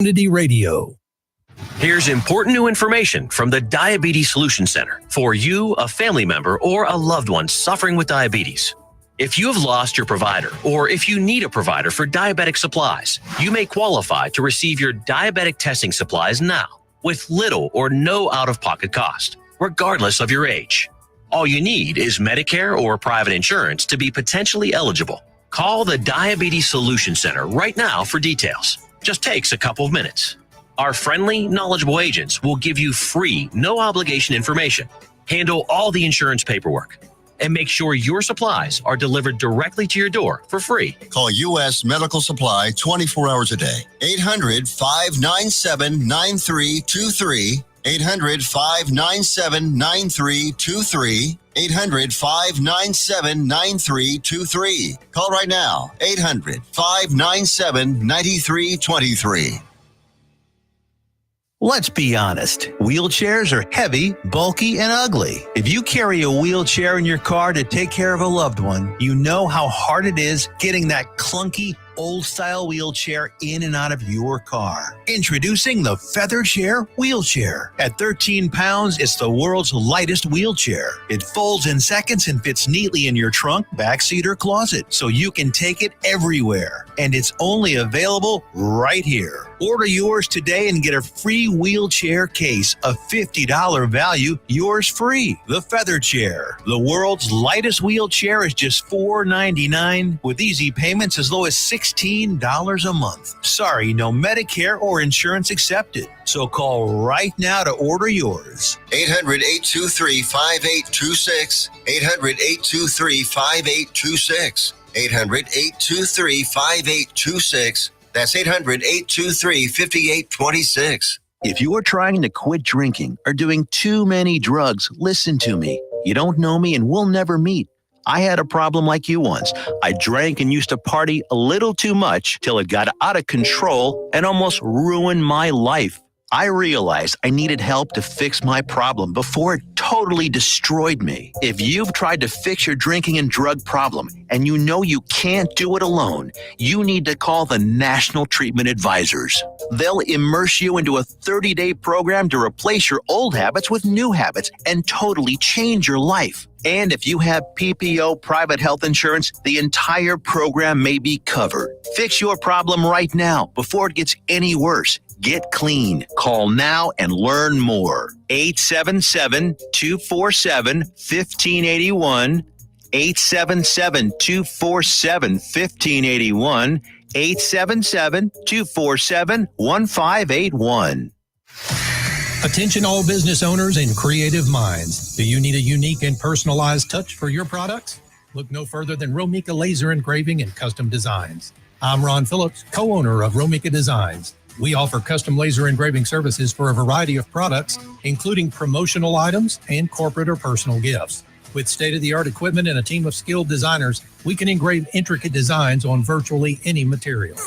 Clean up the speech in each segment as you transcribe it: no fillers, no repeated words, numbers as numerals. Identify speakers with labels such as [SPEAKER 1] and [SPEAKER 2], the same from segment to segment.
[SPEAKER 1] Community Radio.
[SPEAKER 2] Here's important new information from the Diabetes Solution Center for you, a family member, or a loved one suffering with diabetes. If you have lost your provider, or if you need a provider for diabetic supplies, you may qualify to receive your diabetic testing supplies now with little or no out-of-pocket cost, regardless of your age. All you need is Medicare or private insurance to be potentially eligible. Call the Diabetes Solution Center right now for details. Just takes a couple of minutes. Our friendly, knowledgeable agents will give you free, no-obligation information, handle all the insurance paperwork, and make sure your supplies are delivered directly to your door for free.
[SPEAKER 3] Call U.S. Medical Supply 24 hours a day. 800-597-9323. 800-597-9323. 800-597-9323. Call right now. 800-597-9323.
[SPEAKER 1] Let's be honest. Wheelchairs are heavy, bulky, and ugly. If you carry a wheelchair in your car to take care of a loved one, you know how hard it is getting that clunky, old-style wheelchair in and out of your car. Introducing the Feather Chair Wheelchair. At 13 pounds, it's the world's lightest wheelchair. It folds in seconds and fits neatly in your trunk, backseat, or closet, so you can take it everywhere. And it's only available right here. Order yours today and get a free wheelchair case, a $50 value, yours free. The Feather Chair. The world's lightest wheelchair is just $4.99 with easy payments as low as $16 a month. Sorry, no Medicare or insurance accepted. So call right now to order yours.
[SPEAKER 3] 800-823-5826. 800-823-5826. 800-823-5826. That's 800-823-5826.
[SPEAKER 1] If you are trying to quit drinking or doing too many drugs, listen to me. You don't know me and we'll never meet. I had a problem like you once. I drank and used to party a little too much till it got out of control and almost ruined my life. I realized I needed help to fix my problem before it totally destroyed me. If you've tried to fix your drinking and drug problem and you know you can't do it alone, you need to call the National Treatment Advisors. They'll immerse you into a 30-day program to replace your old habits with new habits and totally change your life. And if you have PPO private health insurance, the entire program may be covered. Fix your problem right now before it gets any worse. Get clean. Call now and learn more. 877-247-1581. 877-247-1581. 877-247-1581.
[SPEAKER 4] Attention all business owners and creative minds. Do you need a unique and personalized touch for your products? Look no further than Romika Laser Engraving and Custom Designs. I'm Ron Phillips, co-owner of Romika Designs. We offer custom laser engraving services for a variety of products, including promotional items and corporate or personal gifts. With state-of-the-art equipment and a team of skilled designers, we can engrave intricate designs on virtually any material.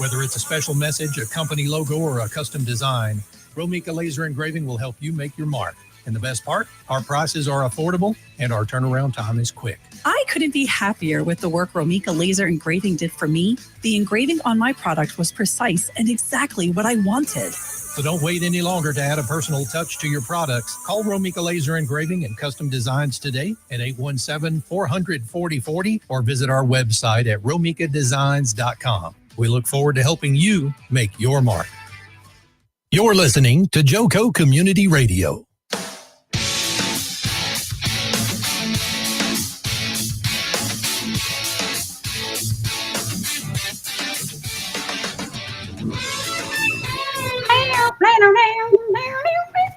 [SPEAKER 4] Whether it's a special message, a company logo, or a custom design, Romika Laser Engraving will help you make your mark. And the best part, our prices are affordable and our turnaround time is quick.
[SPEAKER 5] I couldn't be happier with the work Romika Laser Engraving did for me. The engraving on my product was precise and exactly what I wanted.
[SPEAKER 4] So don't wait any longer to add a personal touch to your products. Call Romika Laser Engraving and Custom Designs today at 817-400-4040 or visit our website at romikadesigns.com. We look forward to helping you make your mark. You're listening to Joco Community Radio.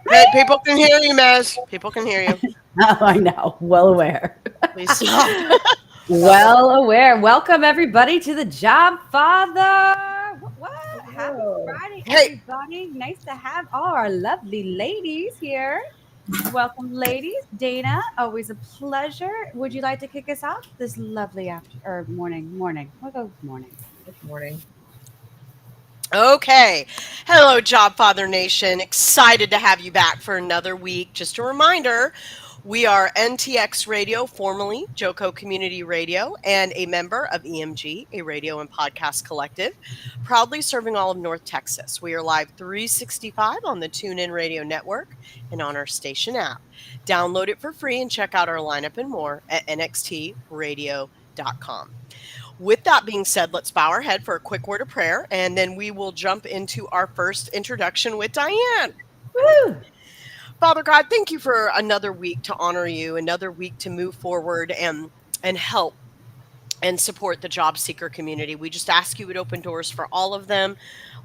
[SPEAKER 6] Hey, people can hear you, Maz. People can hear you.
[SPEAKER 7] Oh, I know. Well aware.
[SPEAKER 6] Please stop.
[SPEAKER 7] Well aware. Welcome, everybody, to the Jobfather. What? Happy Friday, everybody. Nice to have all our lovely ladies here. Welcome, ladies. Dana, always a pleasure. Would you like to kick us off this lovely morning? We'll go morning.
[SPEAKER 6] Good morning. Okay. Hello, Jobfather Nation. Excited to have you back for another week. Just a reminder, We are NTX Radio, formerly Joco Community Radio, and a member of EMG, a radio and podcast collective, proudly serving all of North Texas. We are live 365 on the TuneIn Radio Network and on our station app. Download it for free and check out our lineup and more at nxtradio.com. With that being said, let's bow our head for a quick word of prayer, and then we will jump into our first introduction with Diane.
[SPEAKER 7] Woo!
[SPEAKER 6] Father God, thank you for another week to honor you, another week to move forward and help and support the job seeker community. We just ask you would open doors for all of them,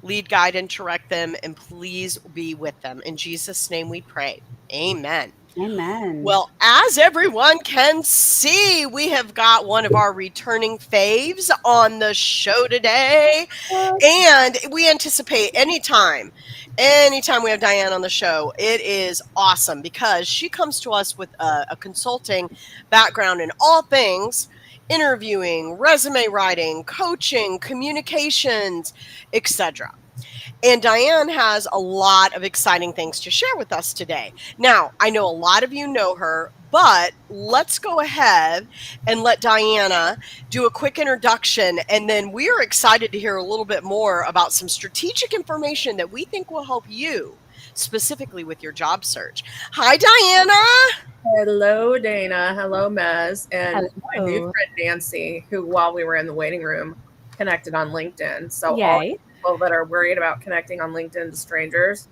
[SPEAKER 6] lead, guide, and direct them, and please be with them. In Jesus' name we pray. Amen.
[SPEAKER 7] Amen.
[SPEAKER 6] Well, as everyone can see, we have got one of our returning faves on the show today. And we anticipate anytime we have Diane on the show, it is awesome because she comes to us with a consulting background in all things interviewing, resume writing, coaching, communications, etc. And Diane has a lot of exciting things to share with us today. Now, I know a lot of you know her, but let's go ahead and let Diana do a quick introduction. And then we are excited to hear a little bit more about some strategic information that we think will help you specifically with your job search. Hi, Diana.
[SPEAKER 8] Hello, Dana. Hello, Mez. And my new
[SPEAKER 7] Hello.
[SPEAKER 8] friend, Nancy, who, while we were in the waiting room, connected on LinkedIn. So all
[SPEAKER 7] Yay.
[SPEAKER 8] people that are worried about connecting on LinkedIn to strangers,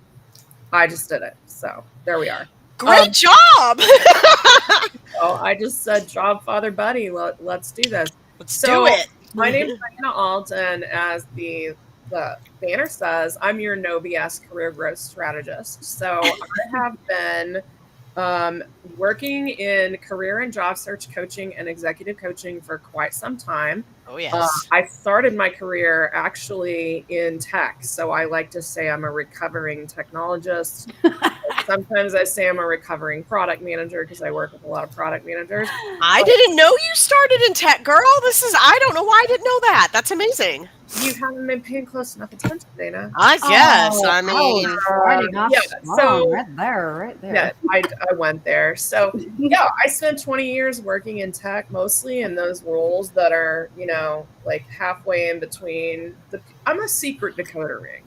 [SPEAKER 8] I just did it. So there we are.
[SPEAKER 6] Great job.
[SPEAKER 8] So I just said, Jobfather buddy, let's do this.
[SPEAKER 6] Let's do it.
[SPEAKER 8] My name is Diana Alt, and as the banner says, I'm your no BS career growth strategist. So I have been working in career and job search coaching and executive coaching for quite some time.
[SPEAKER 6] Oh, yes.
[SPEAKER 8] I started my career actually in tech. So I like to say I'm a recovering technologist. Sometimes I say I'm a recovering product manager because I work with a lot of product managers.
[SPEAKER 6] I didn't know you started in tech, girl. I don't know why I didn't know that. That's amazing.
[SPEAKER 8] You haven't been paying close enough attention, Dana.
[SPEAKER 6] I guess.
[SPEAKER 7] Oh,
[SPEAKER 6] I mean,
[SPEAKER 7] starting off
[SPEAKER 8] yeah,
[SPEAKER 7] strong,
[SPEAKER 8] so-
[SPEAKER 7] right there.
[SPEAKER 8] Yeah, I went there. So yeah, I spent 20 years working in tech, mostly in those roles that are, like halfway in between. I'm a secret decoder ring.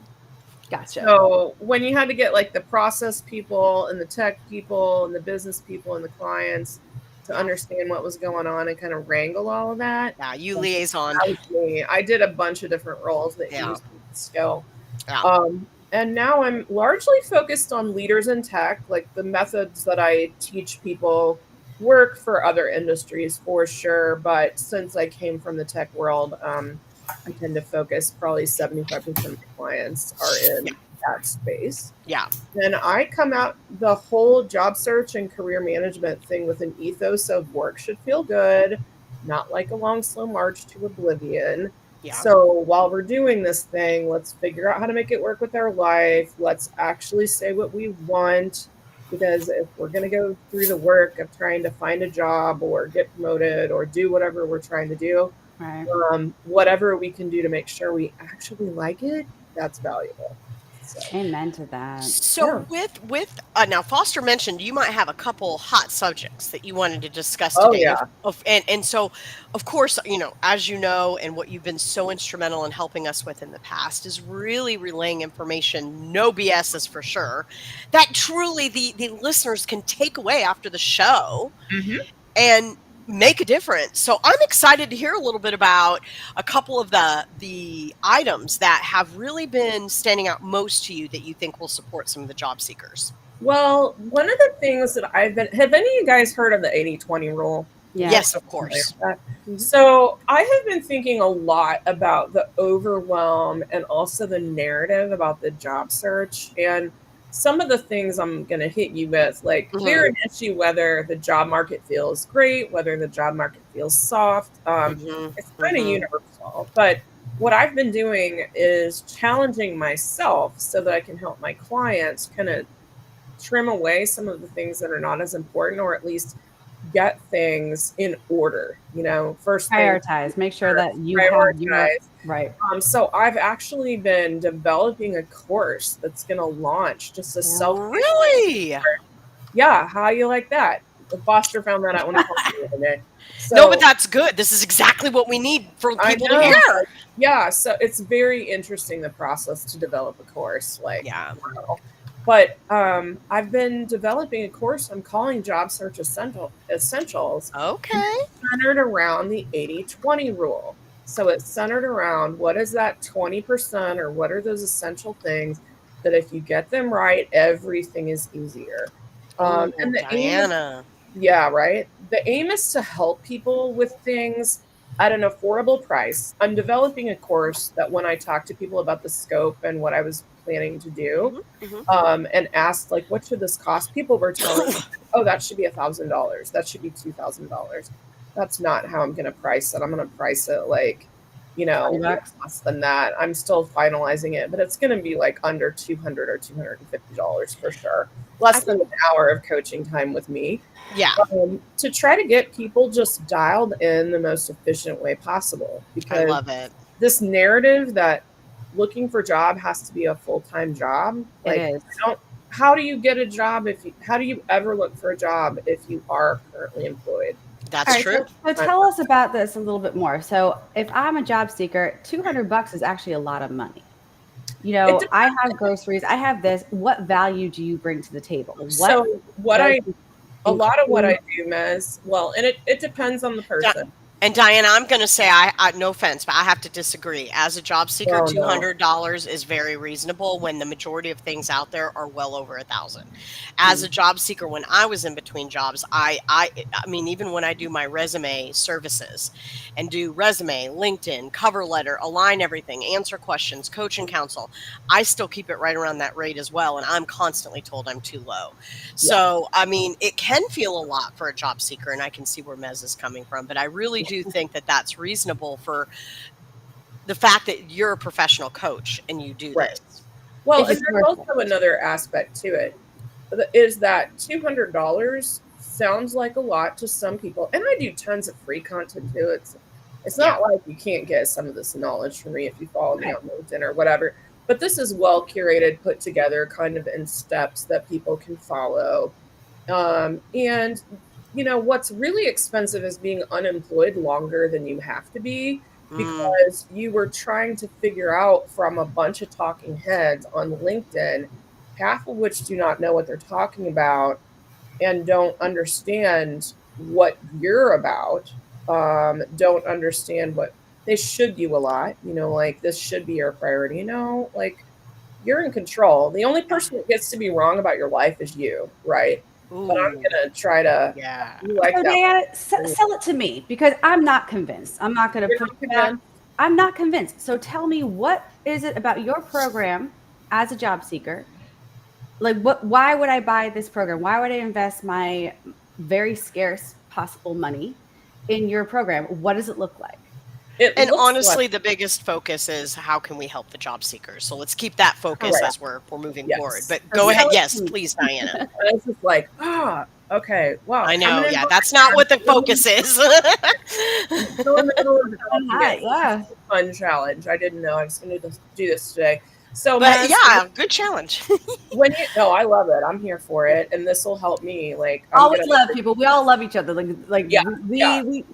[SPEAKER 7] Gotcha.
[SPEAKER 8] So when you had to get like the process people and the tech people and the business people and the clients to understand what was going on and kind of wrangle all of that.
[SPEAKER 6] yeah, you liaison.
[SPEAKER 8] That was me. I did a bunch of different roles that
[SPEAKER 6] Yeah.
[SPEAKER 8] used skill.
[SPEAKER 6] Yeah.
[SPEAKER 8] And now I'm largely focused on leaders in tech, like the methods that I teach people work for other industries for sure. But since I came from the tech world, I tend to focus probably 75% of my clients are in that space.
[SPEAKER 6] Yeah.
[SPEAKER 8] And I come out the whole job search and career management thing with an ethos of work should feel good, not like a long, slow march to oblivion.
[SPEAKER 6] Yeah.
[SPEAKER 8] So while we're doing this thing, let's figure out how to make it work with our life. Let's actually say what we want, because if we're going to go through the work of trying to find a job or get promoted or do whatever we're trying to do,
[SPEAKER 7] Right.
[SPEAKER 8] whatever we can do to make sure we actually like it, that's valuable. So.
[SPEAKER 7] Amen to that.
[SPEAKER 6] So with now Foster mentioned you might have a couple hot subjects that you wanted to discuss
[SPEAKER 8] Oh,
[SPEAKER 6] today.
[SPEAKER 8] yeah.
[SPEAKER 6] And so of course, as you know, and what you've been so instrumental in helping us with in the past is really relaying information, no BS is for sure, that truly the listeners can take away after the show and make a difference. So I'm excited to hear a little bit about a couple of the items that have really been standing out most to you that you think will support some of the job seekers.
[SPEAKER 8] Well, one of the things that have any of you guys heard of the 80-20 rule?
[SPEAKER 7] Yeah.
[SPEAKER 6] Yes, of course.
[SPEAKER 8] So I have been thinking a lot about the overwhelm and also the narrative about the job search. And some of the things I'm going to hit you with, like clear an issue whether the job market feels great, whether the job market feels soft. It's kind of universal. But what I've been doing is challenging myself so that I can help my clients kind of trim away some of the things that are not as important, or at least get things in order. First thing,
[SPEAKER 7] Prioritize. Make sure that you have your right.
[SPEAKER 8] So I've actually been developing a course that's going to launch just a self.
[SPEAKER 6] Really?
[SPEAKER 8] Yeah. How you like that? Foster found that out when he called me the other day. So,
[SPEAKER 6] No, but that's good. This is exactly what we need for people to hear.
[SPEAKER 8] Yeah, so it's very interesting, the process to develop a course. Like,
[SPEAKER 6] Yeah.
[SPEAKER 8] wow. But I've been developing a course I'm calling Job Search Essentials.
[SPEAKER 6] Okay.
[SPEAKER 8] Centered around the 80-20 rule. So it's centered around what is that 20%, or what are those essential things that if you get them right, everything is easier.
[SPEAKER 6] Ooh,
[SPEAKER 8] And the
[SPEAKER 6] Diana.
[SPEAKER 8] right? The aim is to help people with things at an affordable price. I'm developing a course that when I talk to people about the scope and what I was planning to do, and asked, like, what should this cost? People were telling me, oh, that should be $1,000. That should be $2,000. That's not how I'm going to price it. I'm going to price it like, less than that. I'm still finalizing it, but it's going to be like under $200 or $250 for sure. Less than an hour of coaching time with me.
[SPEAKER 6] Yeah.
[SPEAKER 8] To try to get people just dialed in the most efficient way possible. Because
[SPEAKER 6] I love it.
[SPEAKER 8] This narrative that looking for a job has to be a full-time job. Like,
[SPEAKER 7] it is.
[SPEAKER 8] How do you get a job how do you ever look for a job if you are currently employed?
[SPEAKER 6] That's true.
[SPEAKER 7] So tell us about this a little bit more. So if I'm a job seeker, $200 is actually a lot of money. I have groceries. I have this. What value do you bring to the table?
[SPEAKER 8] A lot of what I do, Mez, and it depends on the person.
[SPEAKER 6] And Diane, I'm going to say, I no offense, but I have to disagree. As a job seeker, $200 is very reasonable when the majority of things out there are well over $1,000. As a job seeker, when I was in between jobs, I mean, even when I do my resume services and do resume, LinkedIn, cover letter, align everything, answer questions, coach and counsel, I still keep it right around that rate as well. And I'm constantly told I'm too low. So, I mean, it can feel a lot for a job seeker, and I can see where Mez is coming from, but I really do think that that's reasonable for the fact that you're a professional coach and you do this.
[SPEAKER 8] Well, and there's also another aspect to it, is that $200 sounds like a lot to some people, and I do tons of free content too. It's not like you can't get some of this knowledge from me if you follow me on LinkedIn or whatever, but this is well curated, put together kind of in steps that people can follow. And what's really expensive is being unemployed longer than you have to be, because you were trying to figure out from a bunch of talking heads on LinkedIn, half of which do not know what they're talking about and don't understand what you're about, don't understand what they should do a lot, like this should be your priority. Like, you're in control. The only person that gets to be wrong about your life is you, right?
[SPEAKER 7] Ooh.
[SPEAKER 8] But I'm gonna try to
[SPEAKER 7] Diane, sell it to me, because I'm not convinced. I'm not gonna I'm not convinced. So tell me, what is it about your program as a job seeker? Like, why would I buy this program? Why would I invest my very scarce possible money in your program? What does it look like?
[SPEAKER 6] And honestly, the biggest focus is how can we help the job seekers? So let's keep that focus as we're moving forward. But go ahead. Yes, please, Diana.
[SPEAKER 8] It's just like, okay, wow.
[SPEAKER 6] I know. Yeah, that's not what the focus is.
[SPEAKER 8] Still in the middle of the fun challenge. I didn't know I was going to do this today. So,
[SPEAKER 6] but good challenge.
[SPEAKER 8] I love it. I'm here for it, and this will help me. Like,
[SPEAKER 7] always love people. We all love each other. We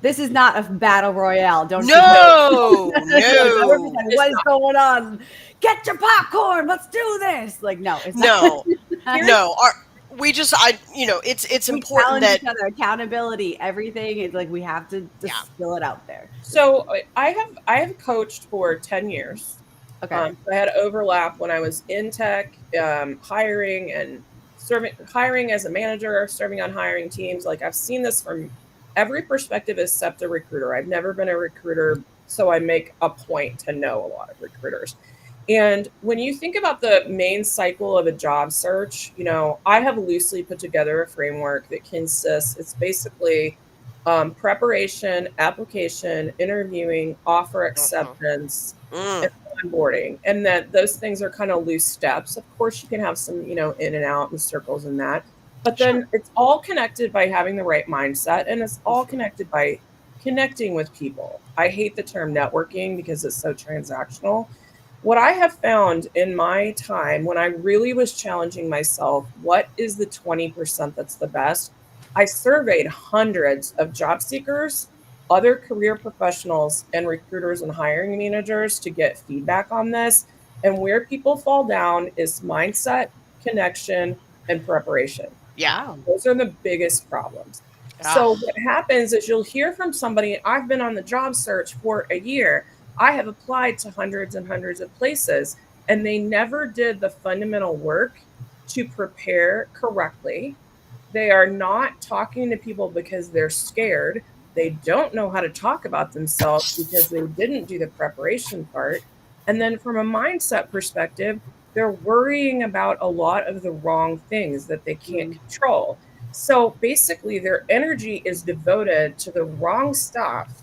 [SPEAKER 7] this is not a battle royale. Don't
[SPEAKER 6] no.
[SPEAKER 7] What is going on? Get your popcorn. Let's do this. Like, no, it's
[SPEAKER 6] no. It's important that
[SPEAKER 7] each other, accountability, everything is like we have to spill it out there.
[SPEAKER 8] So I have coached for 10 years.
[SPEAKER 7] Okay.
[SPEAKER 8] I had overlap when I was in tech, hiring as a manager, serving on hiring teams. Like, I've seen this from every perspective except a recruiter. I've never been a recruiter, so I make a point to know a lot of recruiters. And when you think about the main cycle of a job search, I have loosely put together a framework that consists, it's basically preparation, application, interviewing, offer acceptance, and onboarding. And that those things are kind of loose steps. Of course, you can have some, in and out and circles in that. But then it's all connected by having the right mindset, and it's all connected by connecting with people. I hate the term networking because it's so transactional. What I have found in my time when I really was challenging myself, what is the 20% that's the best? I surveyed hundreds of job seekers, other career professionals, and recruiters and hiring managers to get feedback on this. And where people fall down is mindset, connection, and preparation.
[SPEAKER 6] Yeah.
[SPEAKER 8] Those are the biggest problems. So what happens is you'll hear from somebody, I've been on the job search for a year. I have applied to hundreds and hundreds of places, and they never did the fundamental work to prepare correctly. They are not talking to people because they're scared. They don't know how to talk about themselves because they didn't do the preparation part. And then from a mindset perspective, they're worrying about a lot of the wrong things that they can't control. So basically, their energy is devoted to the wrong stuff.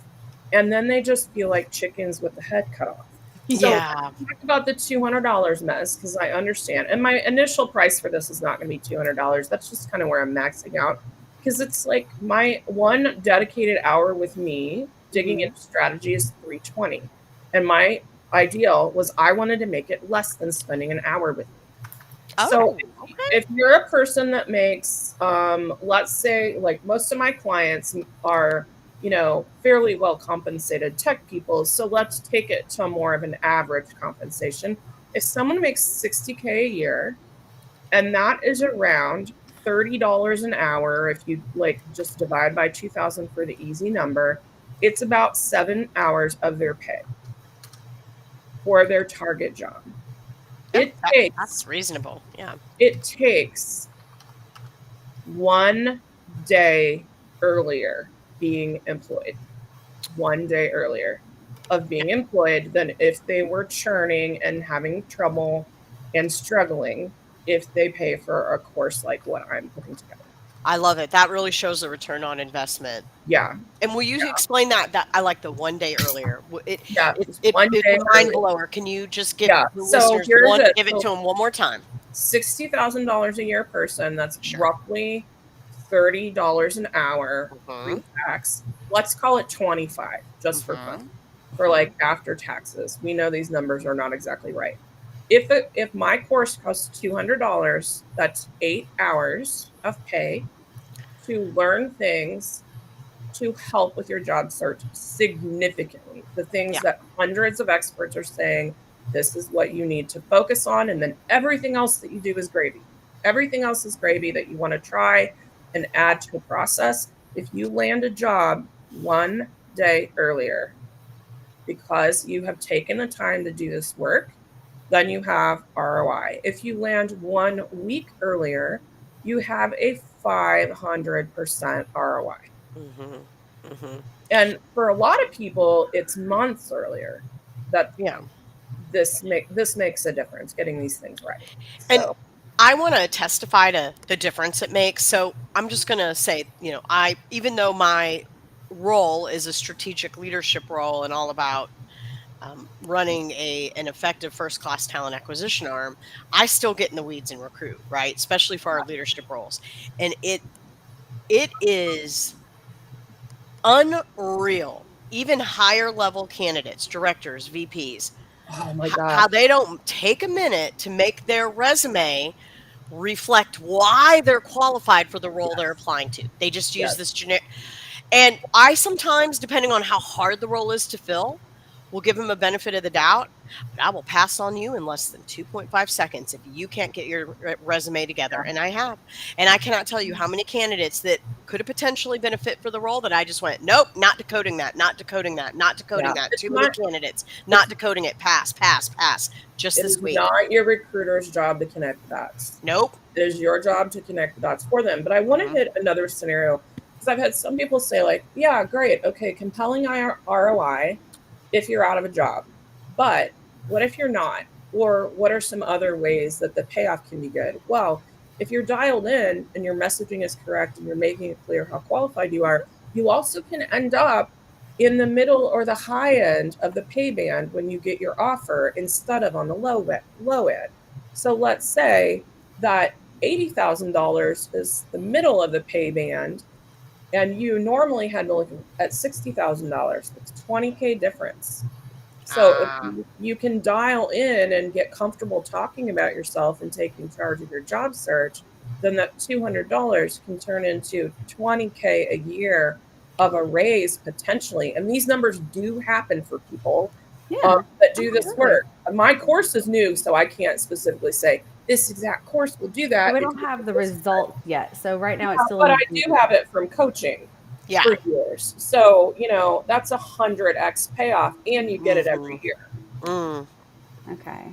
[SPEAKER 8] And then they just feel like chickens with the head cut off. So
[SPEAKER 6] Yeah.
[SPEAKER 8] talk about the $200 mess, because I understand. And my initial price for this is not going to be $200. That's just kind of where I'm maxing out, because it's like my one dedicated hour with me digging into strategy is $320. And my ideal was I wanted to make it less than spending an hour with me. So if you're a person that makes, let's say, like most of my clients are, fairly well compensated tech people. So let's take it to more of an average compensation. If someone makes $60K a year, and that is around $30 an hour, if you just divide by 2,000 for the easy number, it's about 7 hours of their pay for their target job.
[SPEAKER 6] That's reasonable. Yeah.
[SPEAKER 8] It takes 1 day earlier being employed. 1 day earlier of being employed than if they were churning and having trouble and struggling if they pay for a course like what I'm putting together.
[SPEAKER 6] I love it. That really shows the return on investment.
[SPEAKER 8] Yeah.
[SPEAKER 6] And will you explain that? That I like the 1 day earlier. It's
[SPEAKER 8] day
[SPEAKER 6] mind blower. Can you just give the listeners give it to them one more time?
[SPEAKER 8] $60,000 a year person. That's roughly $30 an hour pre-tax. Let's call it 25 just for fun. For after taxes. We know these numbers are not exactly right. If my course costs $200, that's 8 hours of pay to learn things to help with your job search significantly. The things that hundreds of experts are saying, this is what you need to focus on. And then everything else that you do is gravy. Everything else is gravy that you want to try and add to the process. If you land a job 1 day earlier because you have taken the time to do this work, then you have ROI. If you land 1 week earlier, you have a 500% ROI. And for a lot of people, it's months earlier that this makes a difference, getting these things right.
[SPEAKER 6] And I want to testify to the difference it makes. So I'm just going to say, even though my role is a strategic leadership role and all about running an effective first-class talent acquisition arm, I still get in the weeds and recruit, right? Especially for our leadership roles. And it is unreal. Even higher level candidates, directors, VPs,
[SPEAKER 8] oh my God,
[SPEAKER 6] how they don't take a minute to make their resume reflect why they're qualified for the role they're applying to. They just use this generic. And I sometimes, depending on how hard the role is to fill, will give them a benefit of the doubt, but I will pass on you in less than 2.5 seconds if you can't get your resume together. And I have. And I cannot tell you how many candidates that could have potentially been a fit for the role that I just went, nope, not decoding that, not decoding that, not decoding that. Too many candidates, not decoding it, pass. Just this week.
[SPEAKER 8] It's not your recruiter's job to connect the dots.
[SPEAKER 6] Nope.
[SPEAKER 8] It is your job to connect the dots for them. But I want to hit another scenario, because I've had some people say yeah, great. Okay, compelling ROI if you're out of a job. But what if you're not? Or what are some other ways that the payoff can be good? Well, if you're dialed in and your messaging is correct and you're making it clear how qualified you are, you also can end up in the middle or the high end of the pay band when you get your offer instead of on the low end. So let's say that $80,000 is the middle of the pay band, and you normally had to look at $60,000. It's $20K difference. So if you can dial in and get comfortable talking about yourself and taking charge of your job search, then that $200 can turn into $20K a year of a raise potentially. And these numbers do happen for people that do this work. My course is new, so I can't specifically say this exact course will do that.
[SPEAKER 7] We don't have the results yet. So right now it's still.
[SPEAKER 8] But I do have it from coaching for years. So, that's 100x payoff, and you get it every year.
[SPEAKER 7] Okay.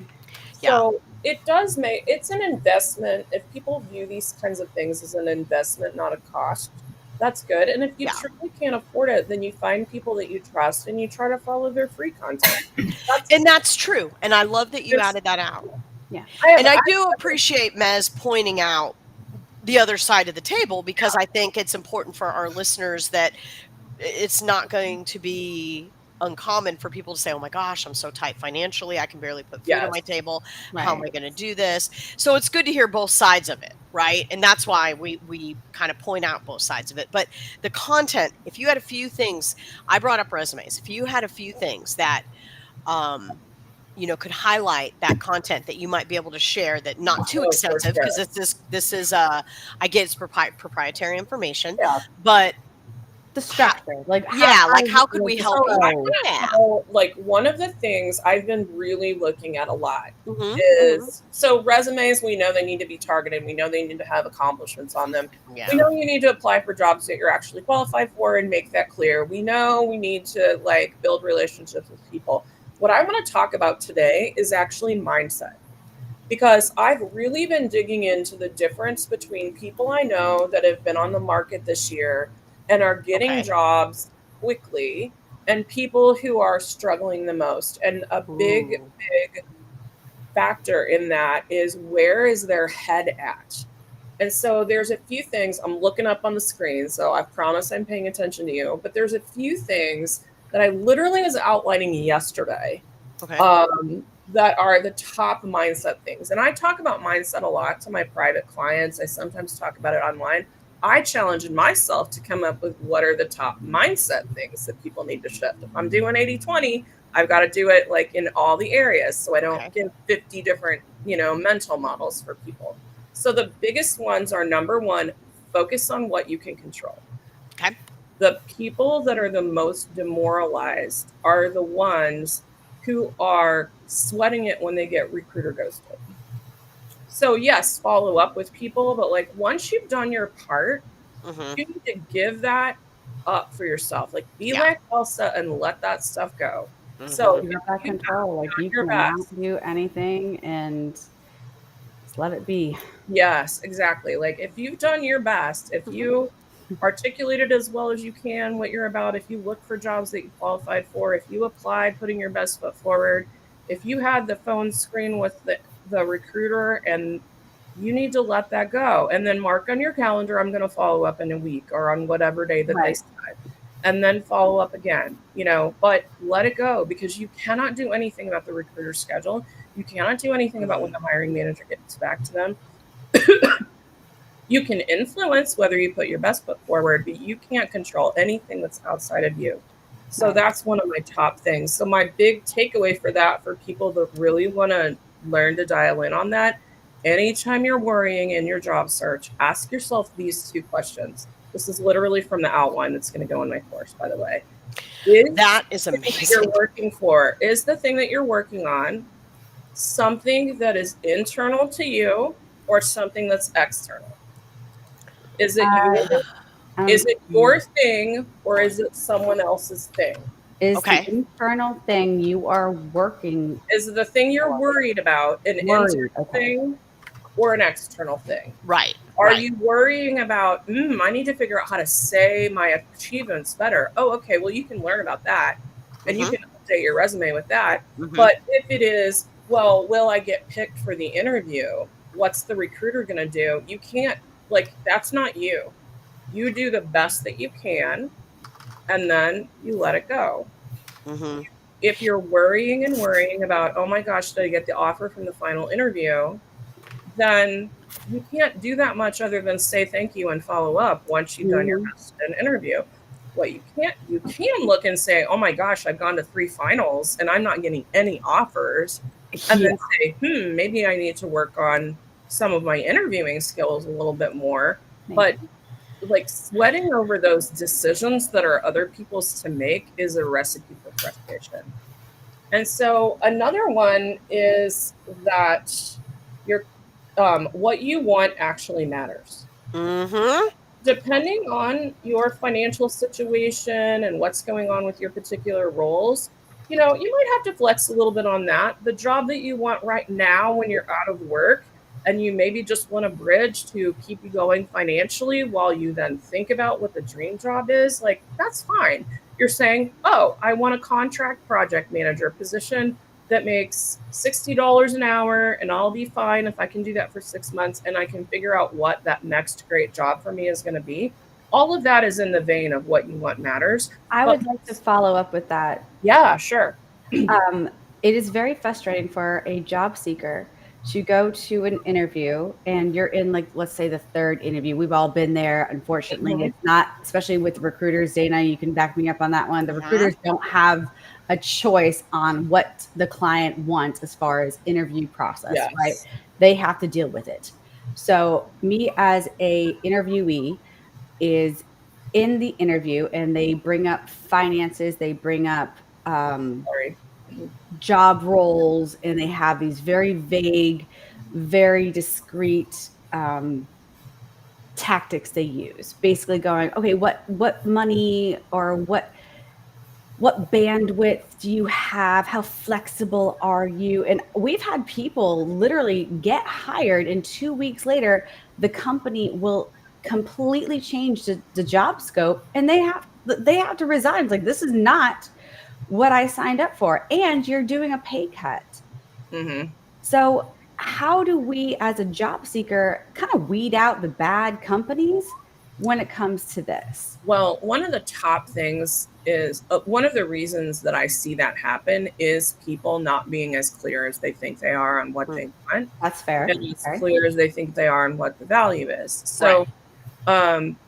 [SPEAKER 8] So it does it's an investment. If people view these kinds of things as an investment, not a cost, that's good. And if you truly can't afford it, then you find people that you trust and you try to follow their free content.
[SPEAKER 6] That's true. And I love that you added that out.
[SPEAKER 7] Yeah.
[SPEAKER 6] And I do appreciate Mez pointing out the other side of the table, because I think it's important for our listeners that it's not going to be uncommon for people to say, oh my gosh, I'm so tight financially, I can barely put food on my table. How am I going to do this? So it's good to hear both sides of it, right? And that's why we kind of point out both sides of it. But the content, if you had a few things, I brought up resumes, if you had a few things that could highlight that content that you might be able to share, that not too extensive, because this is I get it's proprietary information, but
[SPEAKER 7] the structure,
[SPEAKER 6] how could we help you?
[SPEAKER 8] So, one of the things I've been really looking at a lot is so resumes. We know they need to be targeted. We know they need to have accomplishments on them. We know you need to apply for jobs that you're actually qualified for and make that clear. We know we need to build relationships with people. What I want to talk about today is actually mindset, because I've really been digging into the difference between people I know that have been on the market this year and are getting jobs quickly, and people who are struggling the most. And a big factor in that is, where is their head at? And so there's a few things I'm looking up on the screen, so I promise I'm paying attention to you, but there's a few things that I literally was outlining yesterday that are the top mindset things. And I talk about mindset a lot to my private clients. I sometimes talk about it online. I challenged myself to come up with what are the top mindset things that people need to shift. If I'm doing 80-20, I've got to do it in all the areas, so I don't give 50 different, mental models for people. So the biggest ones are, number one, focus on what you can control.
[SPEAKER 6] Okay.
[SPEAKER 8] The people that are the most demoralized are the ones who are sweating it when they get recruiter ghosted. So yes, follow up with people, but once you've done your part, you need to give that up for yourself. Be like Elsa and let that stuff go. So
[SPEAKER 7] you have that control. You cannot do anything and just let it be.
[SPEAKER 8] Yes, exactly. If you've done your best, if you articulate it as well as you can, what you're about, if you look for jobs that you qualified for, if you applied putting your best foot forward, if you had the phone screen with the recruiter, and you need to let that go, and then mark on your calendar, I'm going to follow up in a week or on whatever day that they said, and then follow up again, but let it go, because you cannot do anything about the recruiter's schedule. You cannot do anything about when the hiring manager gets back to them. You can influence whether you put your best foot forward, but you can't control anything that's outside of you. So that's one of my top things. So my big takeaway for that, for people that really want to learn to dial in on that, anytime you're worrying in your job search, ask yourself these two questions. This is literally from the outline that's going to go in my course, by the way.
[SPEAKER 6] That is amazing.
[SPEAKER 8] You're working for, is the thing that you're working on something that is internal to you or something that's external? Is it your thing, or is it someone else's thing?
[SPEAKER 7] Is the internal thing you are working?
[SPEAKER 8] Is the thing you're worried about an internal thing or an external thing?
[SPEAKER 6] Right.
[SPEAKER 8] Are you worrying about, I need to figure out how to say my achievements better? Oh, okay. Well, you can learn about that, and you can update your resume with that. But if it is, well, will I get picked for the interview? What's the recruiter going to do? You can't, that's not you. You do the best that you can, and then you let it go. If you're worrying about, oh my gosh, did I get the offer from the final interview? Then you can't do that much other than say thank you and follow up once you've done your best in an interview. What you can look and say, oh my gosh, I've gone to 3 finals and I'm not getting any offers. And then say, maybe I need to work on some of my interviewing skills a little bit more. But like sweating over those decisions that are other people's to make is a recipe for frustration. And so another one is that your what you want actually matters.
[SPEAKER 6] Mm-hmm.
[SPEAKER 8] Depending on your financial situation and what's going on with your particular roles, you know, you might have to flex a little bit on that. The job that you want right now when you're out of work and you maybe just want a bridge to keep you going financially while you then think about what the dream job is, like, that's fine. You're saying, oh, I want a contract project manager position that makes $60 an hour, and I'll be fine if I can do that for 6 months and I can figure out what that next great job for me is going to be. All of that is in the vein of what you want matters.
[SPEAKER 7] I would like to follow up with that.
[SPEAKER 8] Yeah, sure.
[SPEAKER 7] It is very frustrating for a job seeker to go to an interview and you're in, like, let's say the third interview. We've all been there. Unfortunately, it's not, especially with recruiters. Dana, you can back me up on that one. The recruiters don't have a choice on what the client wants as far as interview process, right? They have to deal with it. So me as a interviewee is in the interview and they bring up finances, they bring up job roles, and they have these very vague, very discrete tactics they use, basically going, okay, what money or what bandwidth do you have? How flexible are you? And we've had people literally get hired and 2 weeks later, the company will completely change the job scope and they have to resign. It's like, this is not what I signed up for. And you're doing a pay cut.
[SPEAKER 8] Mm-hmm.
[SPEAKER 7] So how do we as a job seeker kind of weed out the bad companies when it comes to this?
[SPEAKER 8] Well, one of the top things is one of the reasons that I see that happen is people not being as clear as they think they are on what they want.
[SPEAKER 7] That's fair.
[SPEAKER 8] And as clear as they think they are on what the value is. So,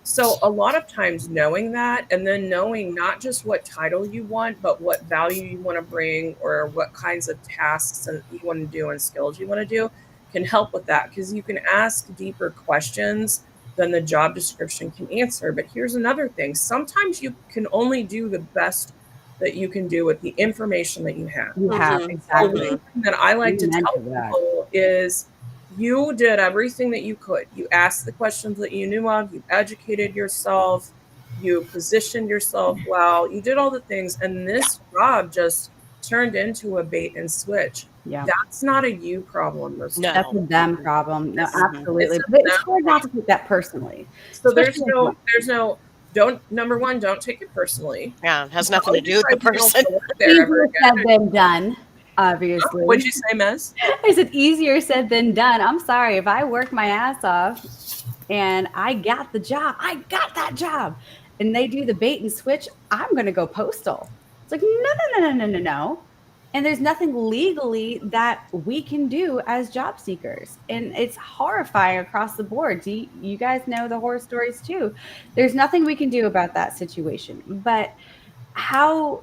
[SPEAKER 8] so a lot of times knowing that, and then knowing not just what title you want, but what value you want to bring or what kinds of tasks and you want to do and skills you want to do can help with that, because you can ask deeper questions than the job description can answer. But here's another thing. Sometimes you can only do the best that you can do with the information that you have.
[SPEAKER 7] Exactly.
[SPEAKER 8] The thing that I like to tell people is you did everything that you could. You asked the questions that you knew of, you educated yourself, you positioned yourself well, you did all the things, and this job just turned into a bait and switch.
[SPEAKER 7] Yeah,
[SPEAKER 8] that's not a you problem.
[SPEAKER 7] That's a them problem. No, absolutely. But it's hard not to take that personally.
[SPEAKER 8] So there's no, number one, don't take it personally.
[SPEAKER 6] Yeah, it has nothing to do with the person.
[SPEAKER 7] Easier said than done, obviously.
[SPEAKER 8] What'd you say, Miss?
[SPEAKER 7] I said easier said than done. I'm sorry, if I work my ass off and I got the job, I got that job, and they do the bait and switch, I'm going to go postal. It's like, no. And there's nothing legally that we can do as job seekers. And it's horrifying across the board. You guys know the horror stories too. There's nothing we can do about that situation. But how,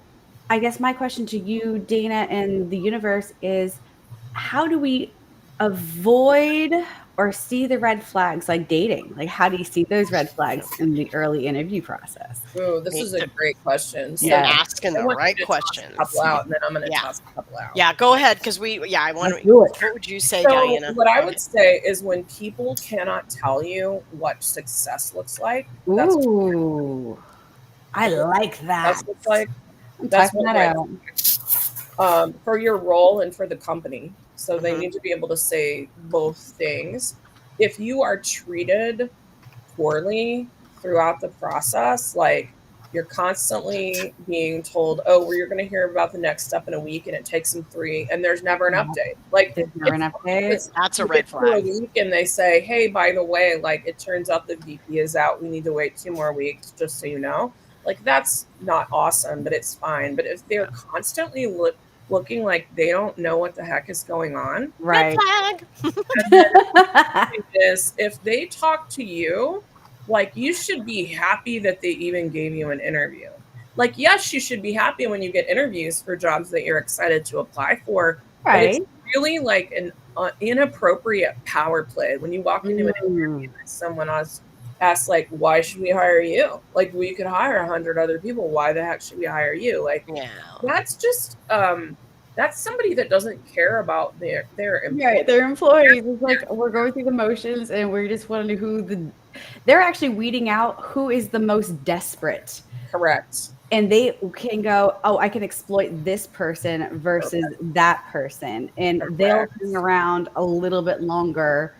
[SPEAKER 7] I guess my question to you, Dana, and the universe is, how do we avoid or see the red flags like dating? Like, how do you see those red flags in the early interview process?
[SPEAKER 8] Oh, this is a great question. So
[SPEAKER 6] asking the right questions.
[SPEAKER 8] A couple out, and then I'm going to toss a couple out.
[SPEAKER 6] Yeah, go ahead, because I want to.
[SPEAKER 7] What
[SPEAKER 6] would you say,
[SPEAKER 8] so
[SPEAKER 6] Diana?
[SPEAKER 8] What I would say is when people cannot tell you what success looks like.
[SPEAKER 7] Ooh, I like that.
[SPEAKER 8] That looks like.
[SPEAKER 7] That's what
[SPEAKER 8] out. For your role and for the company. So they need to be able to say both things. If you are treated poorly throughout the process, like you're constantly being told, oh, well, you're going to hear about the next step in a week, and it takes them 3, and there's never an update. Like,
[SPEAKER 7] there's never an update.
[SPEAKER 6] That's a red flag.
[SPEAKER 8] A week and they say, hey, by the way, like, it turns out the VP is out. We need to wait 2 more weeks, just so you know. Like, that's not awesome, but it's fine. But if they're constantly looking like they don't know what the heck is going on.
[SPEAKER 7] Right.
[SPEAKER 8] Is if they talk to you, like, you should be happy that they even gave you an interview. Like, yes, you should be happy when you get interviews for jobs that you're excited to apply for.
[SPEAKER 7] Right.
[SPEAKER 8] But it's really like inappropriate power play. When you walk into an interview, someone asks like, why should we hire you? Like, we could hire 100 other people. Why the heck should we hire you? Like, that's just that's somebody that doesn't care about their employees.
[SPEAKER 7] Right, their employees. It's like we're going through the motions, and we're just wondering they're actually weeding out who is the most desperate.
[SPEAKER 8] Correct.
[SPEAKER 7] And they can go, oh, I can exploit this person versus that person, and they'll hang around a little bit longer.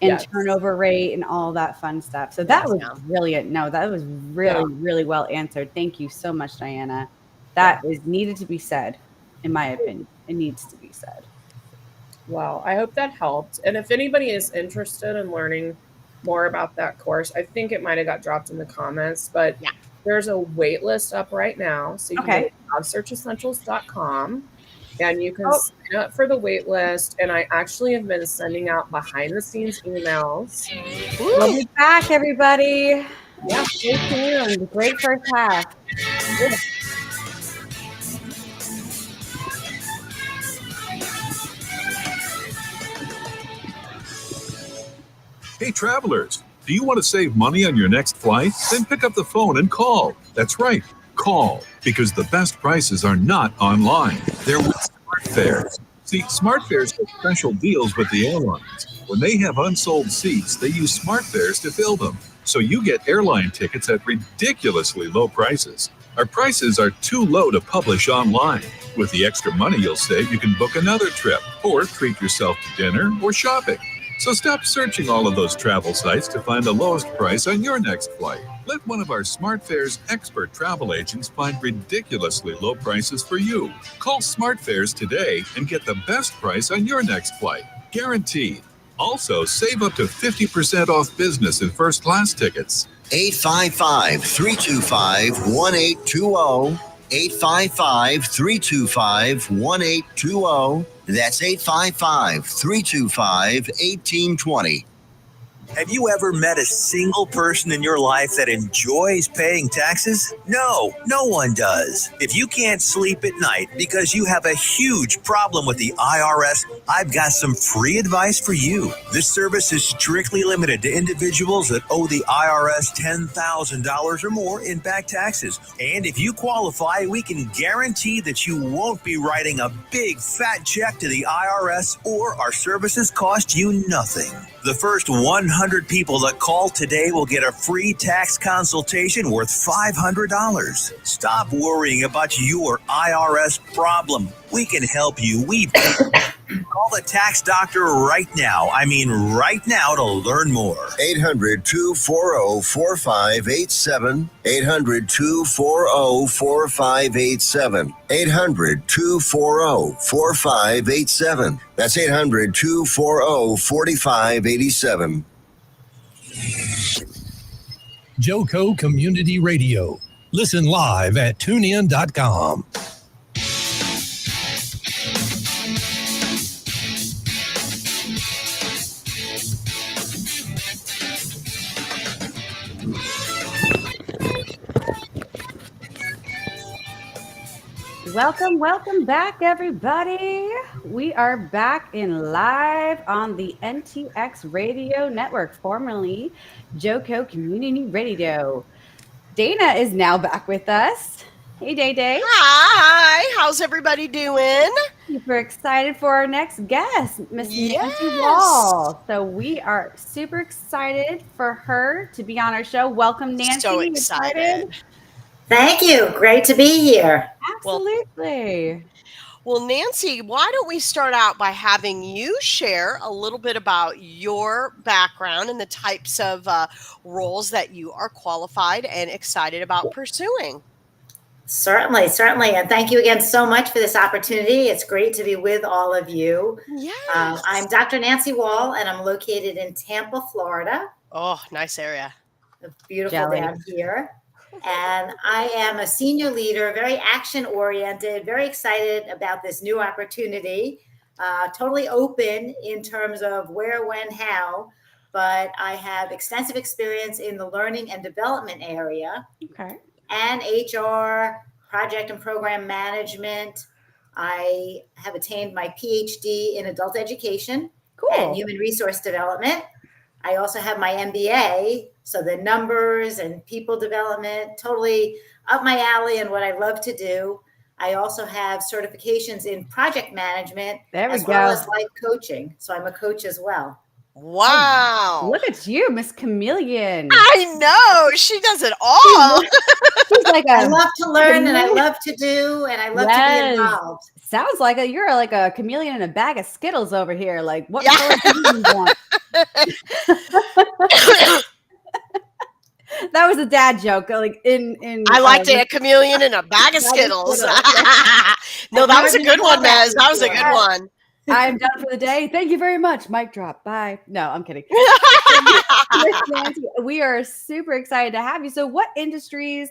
[SPEAKER 7] And turnover rate and all that fun stuff. So that was brilliant. No, that was really well answered. Thank you so much, Diana. That is needed to be said, in my opinion. It needs to be said.
[SPEAKER 8] Well, I hope that helped. And if anybody is interested in learning more about that course, I think it might have got dropped in the comments, but there's a wait list up right now. So you can go to jobsearchessentials.com. And you can sign up for the wait list. And I actually have been sending out behind the scenes emails.
[SPEAKER 7] We'll be back, everybody. Yeah, stay tuned. Great first half.
[SPEAKER 9] Hey, travelers, do you want to save money on your next flight? Then pick up the phone and call. That's right, call, because the best prices are not online. They're with SmartFares. See, SmartFares have special deals with the airlines. When they have unsold seats, they use SmartFares to fill them. So you get airline tickets at ridiculously low prices. Our prices are too low to publish online. With the extra money you'll save, you can book another trip or treat yourself to dinner or shopping. So stop searching all of those travel sites to find the lowest price on your next flight. Let one of our SmartFares expert travel agents find ridiculously low prices for you. Call SmartFares today and get the best price on your next flight. Guaranteed. Also, save up to 50% off business and first class tickets.
[SPEAKER 3] 855-325-1820. 855-325-1820. That's 855-325-1820.
[SPEAKER 1] Have you ever met a single person in your life that enjoys paying taxes? No, no one does. If you can't sleep at night because you have a huge problem with the IRS, I've got some free advice for you. This service is strictly limited to individuals that owe the IRS $10,000 or more in back taxes. And if you qualify, we can guarantee that you won't be writing a big fat check to the IRS, or our services cost you nothing. The first 100 people that call today will get a free tax consultation worth $500. Stop worrying about your IRS problem. We can help you. Call the tax doctor right now. I mean, right now to learn more.
[SPEAKER 3] 800-240-4587. 800-240-4587. 800-240-4587. That's 800-240-4587.
[SPEAKER 4] Joco Community Radio. Listen live at tunein.com.
[SPEAKER 7] Welcome back, everybody. We are back in live on the NTX Radio Network, formerly Joco Community Radio. Dana is now back with us. Hey, Day.
[SPEAKER 6] Hi, how's everybody doing?
[SPEAKER 7] Super excited for our next guest, Miss Nancy Wall. So we are super excited for her to be on our show. Welcome, Nancy.
[SPEAKER 6] So excited.
[SPEAKER 10] Thank you. Great to be here.
[SPEAKER 7] Absolutely.
[SPEAKER 6] Well, Nancy, why don't we start out by having you share a little bit about your background and the types of roles that you are qualified and excited about pursuing?
[SPEAKER 10] Certainly. And thank you again so much for this opportunity. It's great to be with all of you.
[SPEAKER 6] Yes.
[SPEAKER 10] I'm Dr. Nancy Wall, and I'm located in Tampa, Florida.
[SPEAKER 6] Oh, nice area.
[SPEAKER 10] It's beautiful down here. And I am a senior leader, very action-oriented, very excited about this new opportunity, totally open in terms of where, when, how, but I have extensive experience in the learning and development area.
[SPEAKER 7] Okay.
[SPEAKER 10] And HR, project and program management. I have attained my PhD in adult education and human resource development. I also have my MBA, so the numbers and people development, totally up my alley and what I love to do. I also have certifications in project management as well as life coaching. So I'm a coach as well.
[SPEAKER 6] Wow.
[SPEAKER 7] Oh, look at you, Miss Chameleon.
[SPEAKER 6] I know. She does it all.
[SPEAKER 7] She's like
[SPEAKER 10] I love to learn and I love to do and I love to be involved.
[SPEAKER 7] Sounds like you're like a chameleon in a bag of Skittles over here. Like, what color do you want? That was a dad joke. Like in
[SPEAKER 6] I liked it. A chameleon in a bag of Skittles. No, that was a good one, Mez. That was a good one.
[SPEAKER 7] I'm done for the day. Thank you very much. Mic drop. Bye. No, I'm kidding. Nancy, we are super excited to have you. So what industries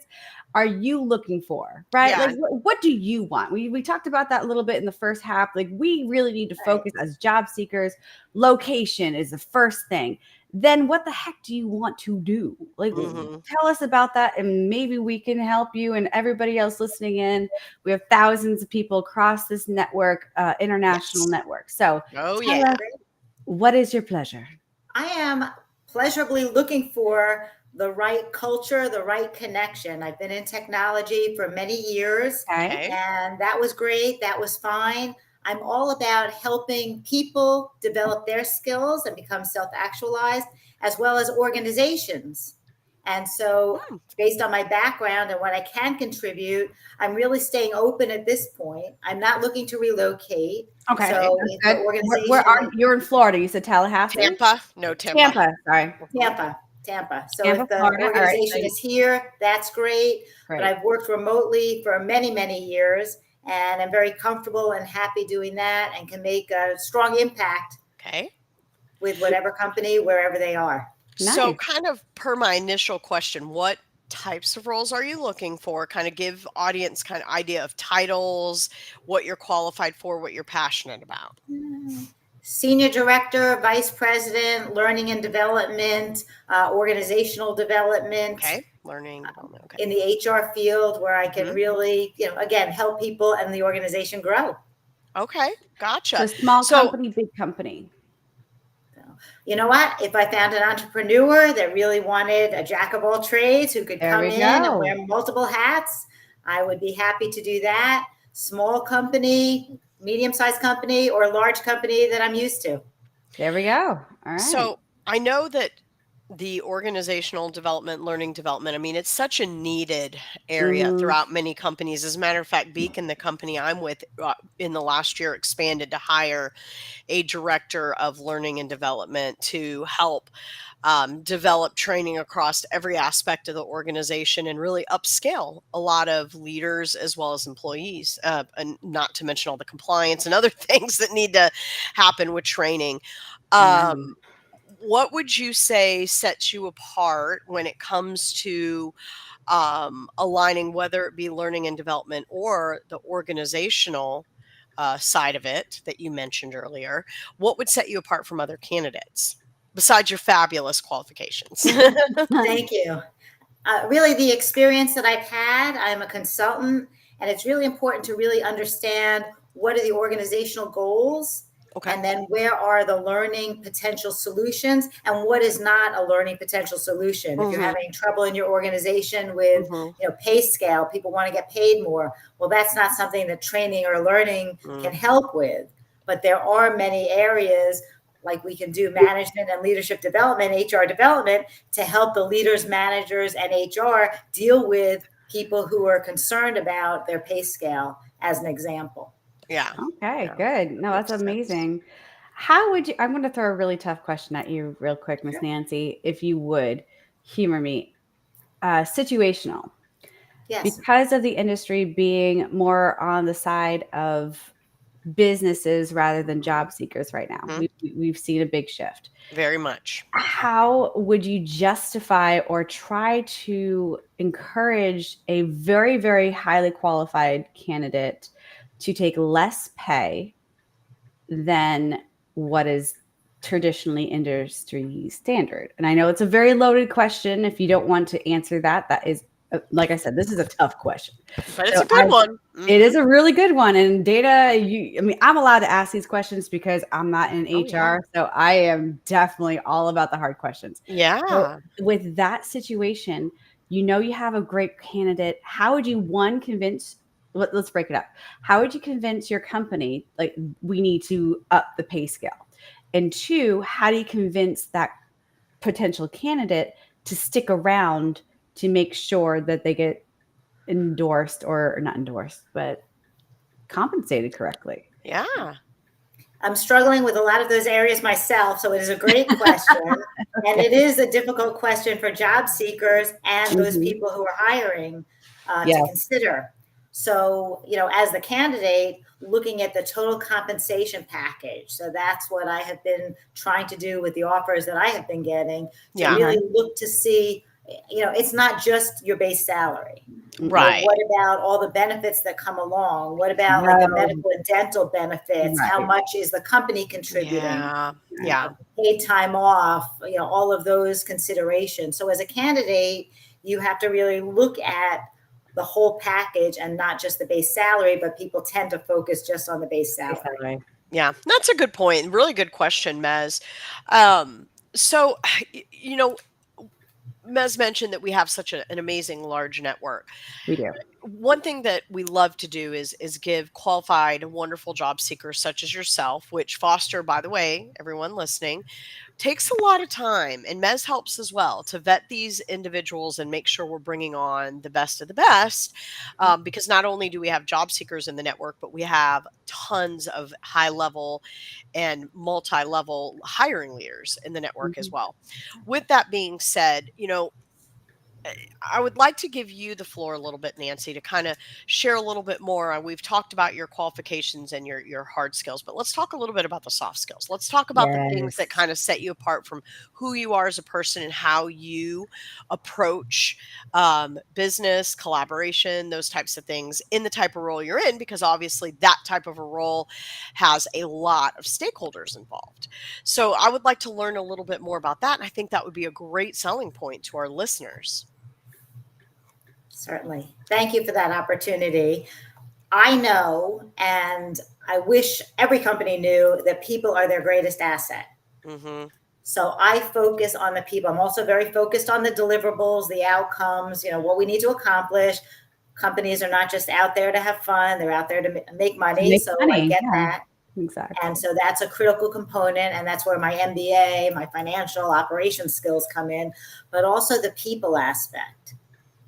[SPEAKER 7] are you looking for, right?
[SPEAKER 6] Yeah.
[SPEAKER 7] Like, what do you want? We talked about that a little bit in the first half. Like, we really need to focus as job seekers. Location is the first thing. Then what the heck do you want to do? Like, tell us about that, and maybe we can help you and everybody else listening in. We have thousands of people across this network, international network. So tell us, what is your pleasure?
[SPEAKER 10] I am pleasurably looking for the right culture, the right connection. I've been in technology for many years, and that was great. That was fine. I'm all about helping people develop their skills and become self-actualized, as well as organizations. And so based on my background and what I can contribute, I'm really staying open at this point. I'm not looking to relocate.
[SPEAKER 7] Okay.
[SPEAKER 10] So
[SPEAKER 7] where are you're in Florida? You said Tallahassee?
[SPEAKER 6] Tampa. No, Tampa.
[SPEAKER 7] Tampa. Sorry.
[SPEAKER 10] Tampa. So
[SPEAKER 7] Tampa,
[SPEAKER 10] if the
[SPEAKER 7] Florida.
[SPEAKER 10] organization is here, that's great. But I've worked remotely for many, many years. And I'm very comfortable and happy doing that and can make a strong impact with whatever company, wherever they are.
[SPEAKER 7] Nice.
[SPEAKER 6] So kind of per my initial question, what types of roles are you looking for? Kind of give audience kind of idea of titles, what you're qualified for, what you're passionate about.
[SPEAKER 10] Senior director, vice president, learning and development, organizational development.
[SPEAKER 6] Learning development.
[SPEAKER 10] In the HR field where I can really, again, help people and the organization grow.
[SPEAKER 6] Okay, gotcha.
[SPEAKER 7] So small company, big company.
[SPEAKER 10] You know what? If I found an entrepreneur that really wanted a jack of all trades who could come in and wear multiple hats, I would be happy to do that. Small company, medium-sized company, or large company that I'm used to.
[SPEAKER 7] There we go. All right.
[SPEAKER 6] So I know that the organizational development, learning development, I mean, it's such a needed area throughout many companies. As a matter of fact, Beacon, the company I'm with, in the last year expanded to hire a director of learning and development to help develop training across every aspect of the organization and really upscale a lot of leaders as well as employees, and not to mention all the compliance and other things that need to happen with training. What would you say sets you apart when it comes to aligning, whether it be learning and development or the organizational side of it that you mentioned earlier? What would set you apart from other candidates besides your fabulous qualifications?
[SPEAKER 10] Thank you. Really, the experience that I've had, I'm a consultant, and it's really important to really understand what are the organizational goals. And then where are the learning potential solutions and what is not a learning potential solution? If you're having trouble in your organization with pay scale, people want to get paid more. Well, that's not something that training or learning can help with. But there are many areas like we can do management and leadership development, HR development, to help the leaders, managers, and HR deal with people who are concerned about their pay scale, as an example.
[SPEAKER 7] Okay, good. No, that's amazing. How would you, I'm going to throw a really tough question at you real quick, Miss Nancy, if you would humor me. Situational.
[SPEAKER 10] Yes.
[SPEAKER 7] Because of the industry being more on the side of businesses rather than job seekers right now, we've seen a big shift.
[SPEAKER 6] Very much.
[SPEAKER 7] How would you justify or try to encourage a very, very highly qualified candidate to take less pay than what is traditionally industry standard? And I know it's a very loaded question. If you don't want to answer that, that is like I said, this is a tough question.
[SPEAKER 6] But it's a good one.
[SPEAKER 7] It is a really good one. And Dana, I'm allowed to ask these questions because I'm not in HR.
[SPEAKER 6] Yeah.
[SPEAKER 7] So I am definitely all about the hard questions.
[SPEAKER 6] Yeah.
[SPEAKER 7] So with that situation, you have a great candidate. How would you, convince, let's break it up. How would you convince your company, like, we need to up the pay scale? And 2, how do you convince that potential candidate to stick around to make sure that they get endorsed, or not endorsed, but compensated correctly?
[SPEAKER 6] Yeah.
[SPEAKER 10] I'm struggling with a lot of those areas myself, so it is a great question. And it is a difficult question for job seekers and those people who are hiring to consider. So, as the candidate, looking at the total compensation package. So that's what I have been trying to do with the offers that I have been getting, to really look to see, it's not just your base salary.
[SPEAKER 6] Right.
[SPEAKER 10] What about all the benefits that come along? What about like the medical and dental benefits?
[SPEAKER 7] Right.
[SPEAKER 10] How much is the company contributing?
[SPEAKER 6] Yeah.
[SPEAKER 10] Paid time off, all of those considerations. So as a candidate, you have to really look at the whole package and not just the base salary, but people tend to focus just on the base salary.
[SPEAKER 6] Yeah, that's a good point. Really good question, Mez. So, Mez mentioned that we have such an amazing large network.
[SPEAKER 7] We do.
[SPEAKER 6] One thing that we love to do is give qualified, wonderful job seekers such as yourself, which Foster, by the way, everyone listening, takes a lot of time, and Mez helps as well to vet these individuals and make sure we're bringing on the best of the best, because not only do we have job seekers in the network, but we have tons of high level and multi-level hiring leaders in the network as well. With that being said, I would like to give you the floor a little bit, Nancy, to kind of share a little bit more. We've talked about your qualifications and your hard skills, but let's talk a little bit about the soft skills. Let's talk about the things that kind of set you apart from who you are as a person and how you approach business, collaboration, those types of things in the type of role you're in, because obviously that type of a role has a lot of stakeholders involved. So I would like to learn a little bit more about that. And I think that would be a great selling point to our listeners.
[SPEAKER 10] Certainly. Thank you for that opportunity. I know, and I wish every company knew, that people are their greatest asset. So I focus on the people. I'm also very focused on the deliverables, the outcomes, what we need to accomplish. Companies are not just out there to have fun. They're out there to make money. I get that.
[SPEAKER 7] Exactly.
[SPEAKER 10] And so that's a critical component. And that's where my MBA, my financial operations skills come in, but also the people aspect.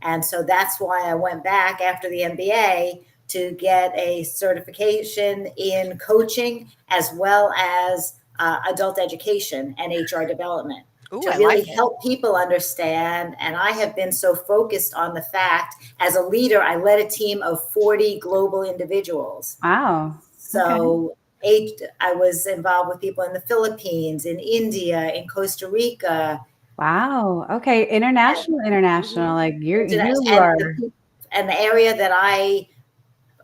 [SPEAKER 10] And so that's why I went back after the MBA to get a certification in coaching as well as adult education and HR development to really help people understand. And I have been so focused on the fact, as a leader, I led a team of 40 global individuals.
[SPEAKER 7] Wow.
[SPEAKER 10] So I was involved with people in the Philippines, in India, in Costa Rica.
[SPEAKER 7] Wow. Okay. International. Like you are.
[SPEAKER 10] And the area that I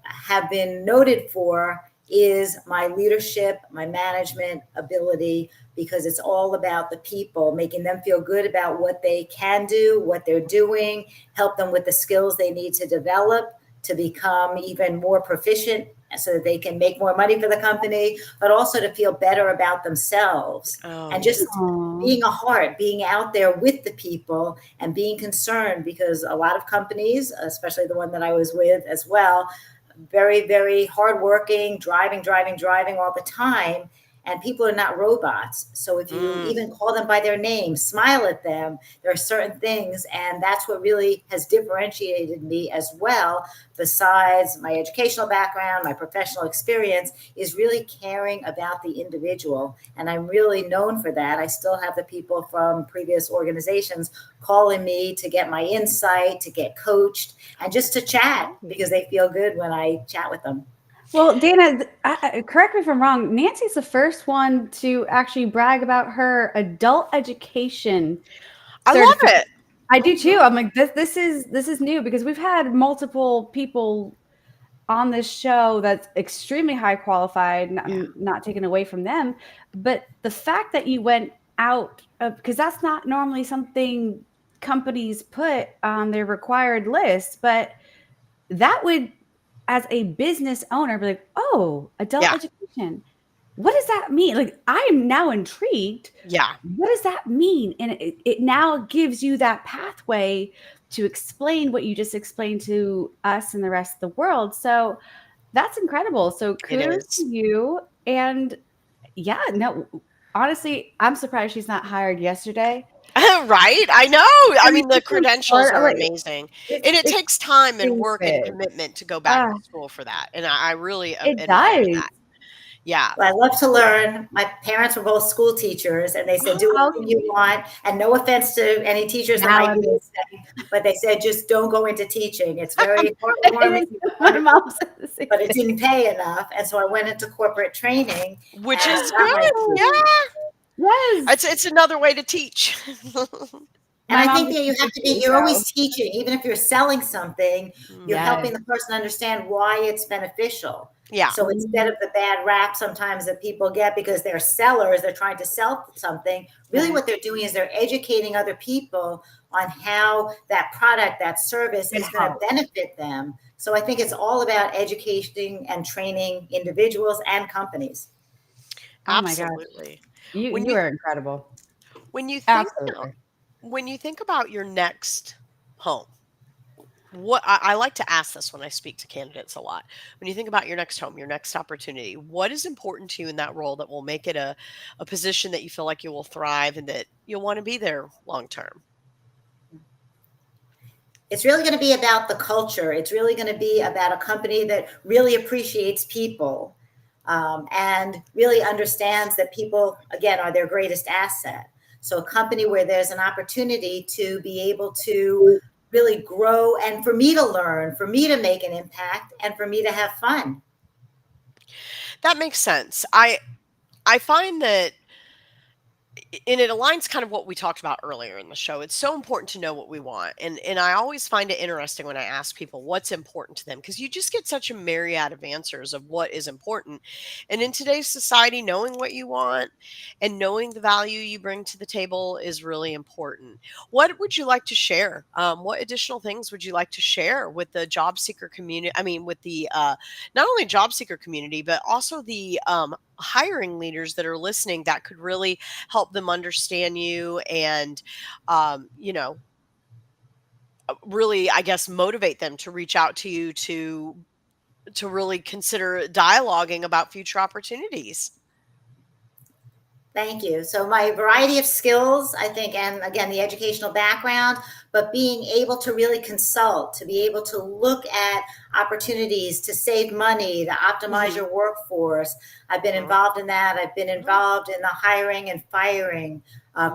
[SPEAKER 10] have been noted for is my leadership, my management ability, because it's all about the people, making them feel good about what they can do, what they're doing, help them with the skills they need to develop to become even more proficient so that they can make more money for the company, but also to feel better about themselves. And just being a heart, being out there with the people and being concerned, because a lot of companies, especially the one that I was with as well, very, very hardworking, driving all the time. And people are not robots. So if you even call them by their name, smile at them, there are certain things. And that's what really has differentiated me as well, besides my educational background, my professional experience, is really caring about the individual. And I'm really known for that. I still have the people from previous organizations calling me to get my insight, to get coached, and just to chat, because they feel good when I chat with them.
[SPEAKER 7] Well, Dana, correct me if I'm wrong. Nancy's the first one to actually brag about her adult education.
[SPEAKER 6] I love it.
[SPEAKER 7] I do too. I'm like, this is new, because we've had multiple people on this show that's extremely high qualified. I'm not taking away from them, but the fact that you went out, because that's not normally something companies put on their required list, but that would, as a business owner, be like, oh, adult education. What does that mean? Like, I'm now intrigued.
[SPEAKER 6] Yeah.
[SPEAKER 7] What does that mean? And it now gives you that pathway to explain what you just explained to us and the rest of the world. So that's incredible. So kudos to you. And yeah, no, honestly, I'm surprised she's not hired yesterday.
[SPEAKER 6] Right? I know. I mean, the credentials are amazing. And it takes time and work and commitment to go back to school for that. And I really admire that. Yeah.
[SPEAKER 10] Well, I love to learn. My parents were both school teachers, and they said, do anything you want. And no offense to any teachers that might be listening, but they said, just don't go into teaching. It's very heartwarming, but it didn't pay enough. And so I went into corporate training.
[SPEAKER 6] Which is good. Yeah.
[SPEAKER 7] Yes.
[SPEAKER 6] It's another way to teach.
[SPEAKER 10] And I think that you have to be, you're always teaching. Even if you're selling something, you're helping the person understand why it's beneficial.
[SPEAKER 6] Yeah.
[SPEAKER 10] So instead of the bad rap sometimes that people get because they're sellers, they're trying to sell something, really what they're doing is they're educating other people on how that product, that service is going to benefit them. So I think it's all about educating and training individuals and companies.
[SPEAKER 6] Absolutely.
[SPEAKER 7] You are incredible.
[SPEAKER 6] When you think about your next home, what I like to ask this when I speak to candidates a lot. When you think about your next home, your next opportunity, what is important to you in that role that will make it a position that you feel like you will thrive and that you'll want to be there long term?
[SPEAKER 10] It's really going to be about the culture. It's really going to be about a company that really appreciates people and really understands that people, again, are their greatest asset. So a company where there's an opportunity to be able to really grow and for me to learn, for me to make an impact, and for me to have fun.
[SPEAKER 6] That makes sense. I find that, and it aligns kind of what we talked about earlier in the show. It's so important to know what we want. And I always find it interesting when I ask people what's important to them, because you just get such a myriad of answers of what is important. And in today's society, knowing what you want and knowing the value you bring to the table is really important. What would you like to share? What additional things would you like to share with the job seeker community? I mean, with the not only job seeker community, but also the hiring leaders that are listening that could really help them understand you and, really, I guess, motivate them to reach out to you to really consider dialoguing about future opportunities?
[SPEAKER 10] Thank you. So my variety of skills, I think, and again, the educational background, but being able to really consult, to be able to look at opportunities to save money, to optimize your workforce. I've been involved in that. I've been involved in the hiring and firing,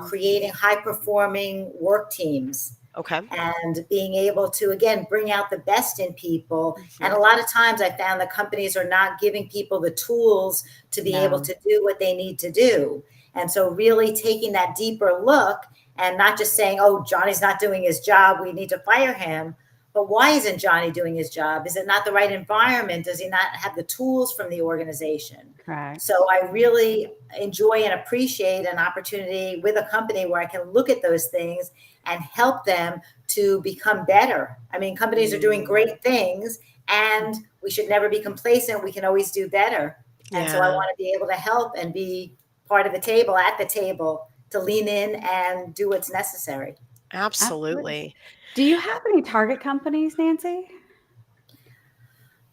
[SPEAKER 10] creating high-performing work teams.
[SPEAKER 6] Okay.
[SPEAKER 10] And being able to, again, bring out the best in people. And a lot of times I found that companies are not giving people the tools to be able to do what they need to do. And so really taking that deeper look and not just saying, oh, Johnny's not doing his job, we need to fire him. But why isn't Johnny doing his job? Is it not the right environment? Does he not have the tools from the organization?
[SPEAKER 7] Correct.
[SPEAKER 10] So I really enjoy and appreciate an opportunity with a company where I can look at those things and help them to become better. I mean, companies are doing great things and we should never be complacent. We can always do better. And so I want to be able to help and be part of the table, at the table, to lean in and do what's necessary.
[SPEAKER 6] Absolutely.
[SPEAKER 7] Do you have any target companies, Nancy?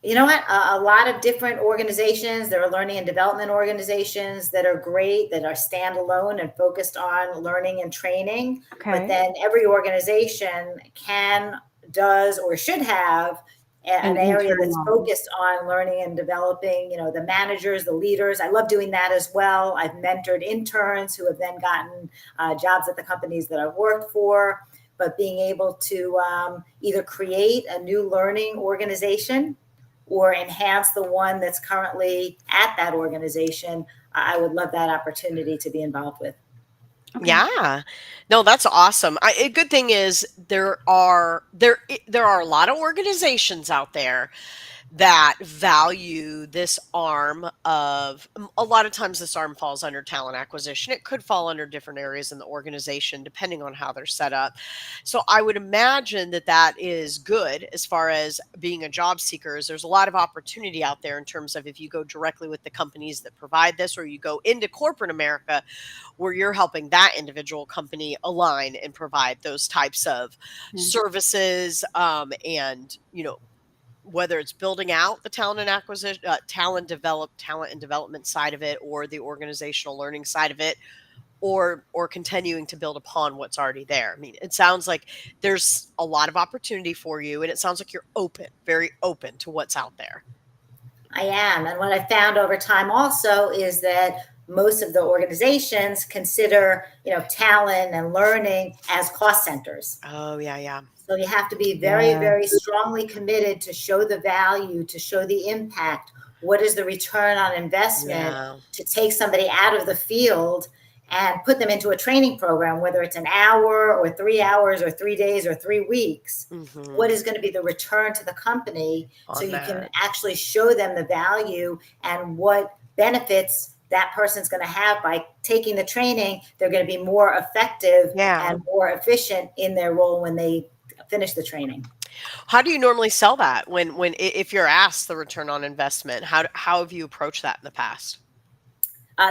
[SPEAKER 10] You know what? A lot of different organizations. There are learning and development organizations that are great, that are standalone and focused on learning and training.
[SPEAKER 7] Okay.
[SPEAKER 10] But then every organization does, or should have an area that's focused on learning and developing, the managers, the leaders. I love doing that as well. I've mentored interns who have then gotten jobs at the companies that I've worked for. But being able to either create a new learning organization or enhance the one that's currently at that organization, I would love that opportunity to be involved with.
[SPEAKER 6] Okay. Yeah, no, that's awesome. A good thing is there are a lot of organizations out there that value this arm of, a lot of times this arm falls under talent acquisition. It could fall under different areas in the organization depending on how they're set up. So I would imagine that that is good as far as being a job seeker. Is there's a lot of opportunity out there in terms of if you go directly with the companies that provide this, or you go into corporate America where you're helping that individual company align and provide those types of services, and whether it's building out the talent and acquisition, talent and development side of it, or the organizational learning side of it, or continuing to build upon what's already there. I mean, it sounds like there's a lot of opportunity for you, and it sounds like you're open, very open to what's out there.
[SPEAKER 10] I am. And what I found over time also is that most of the organizations consider, talent and learning as cost centers.
[SPEAKER 6] Oh, yeah.
[SPEAKER 10] So you have to be very, very strongly committed to show the value, to show the impact. What is the return on investment to take somebody out of the field and put them into a training program, whether it's an hour or 3 hours or 3 days or 3 weeks? What is going to be the return to the company so you can actually show them the value and what benefits that person's going to have by taking the training? They're going to be more effective and more efficient in their role when they finish the training.
[SPEAKER 6] How do you normally sell that when if you're asked the return on investment? How have you approached that in the past?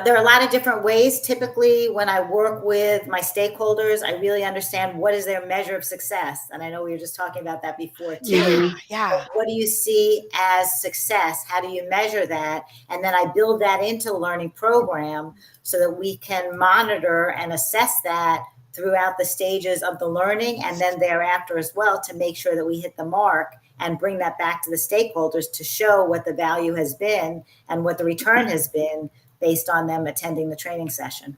[SPEAKER 10] There are a lot of different ways. Typically, when I work with my stakeholders, I really understand what is their measure of success. And I know we were just talking about that before too.
[SPEAKER 6] Yeah.
[SPEAKER 10] What do you see as success? How do you measure that? And then I build that into a learning program so that we can monitor and assess that throughout the stages of the learning and then thereafter as well, to make sure that we hit the mark and bring that back to the stakeholders to show what the value has been and what the return has been based on them attending the training session.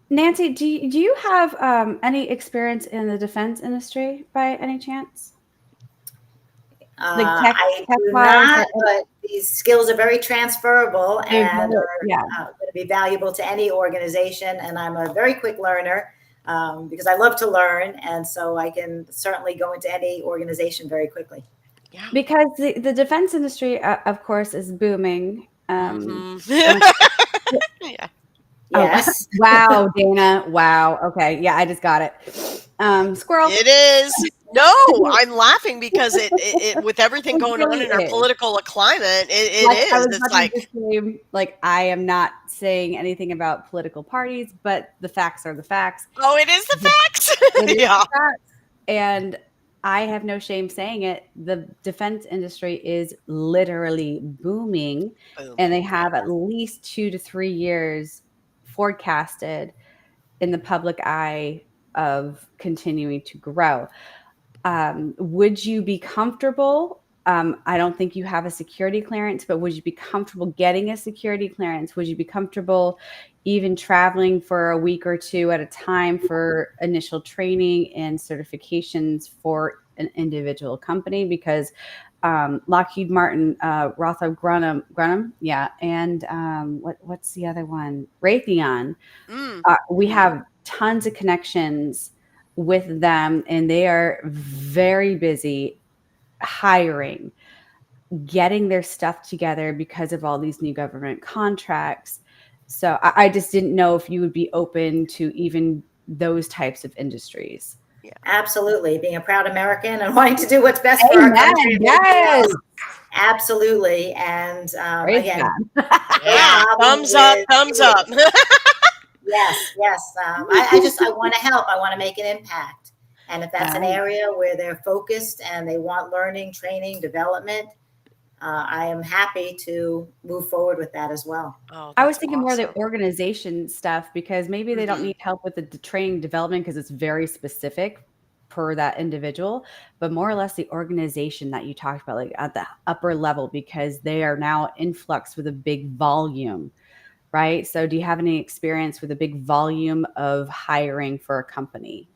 [SPEAKER 7] Nancy, do you have any experience in the defense industry by any chance?
[SPEAKER 10] I do not, but these skills are very transferable and are going to be valuable to any organization. And I'm a very quick learner because I love to learn. And so I can certainly go into any organization very quickly.
[SPEAKER 6] Yeah.
[SPEAKER 7] Because the defense industry, of course, is booming.
[SPEAKER 6] Yeah.
[SPEAKER 10] Yes.
[SPEAKER 7] Wow, Dana. Wow. Okay. Yeah, I just got it. Squirrel.
[SPEAKER 6] It is. No, I'm laughing because it with everything going on in our political climate, it is.
[SPEAKER 7] It's like I am not saying anything about political parties, but the facts are the facts.
[SPEAKER 6] Oh, it is the facts.
[SPEAKER 7] Yeah. The facts. And I have no shame saying it. The defense industry is literally booming, and they have at least 2 to 3 years forecasted in the public eye of continuing to grow. Would you be comfortable? I don't think you have a security clearance, but would you be comfortable getting a security clearance? Would you be comfortable even traveling for a week or two at a time for initial training and certifications for an individual company? Because Lockheed Martin, Rothrop Grunham, and what's the other one? Raytheon. We have tons of connections with them, and they are very busy hiring, getting their stuff together because of all these new government contracts. So I just didn't know if you would be open to even those types of industries.
[SPEAKER 10] Yeah, absolutely. Being a proud American and wanting to do what's best for our country.
[SPEAKER 7] Yes.
[SPEAKER 10] Absolutely. And again,
[SPEAKER 6] thumbs up.
[SPEAKER 10] Yes. I want to help. I want to make an impact. And if that's an area where they're focused and they want learning, training, development, I am happy to move forward with that as well.
[SPEAKER 6] Oh,
[SPEAKER 7] I was thinking more of the organization stuff, because maybe they don't need help with the training development because it's very specific per that individual, but more or less the organization that you talked about, like at the upper level, because they are now influx with a big volume, right? So do you have any experience with a big volume of hiring for a company?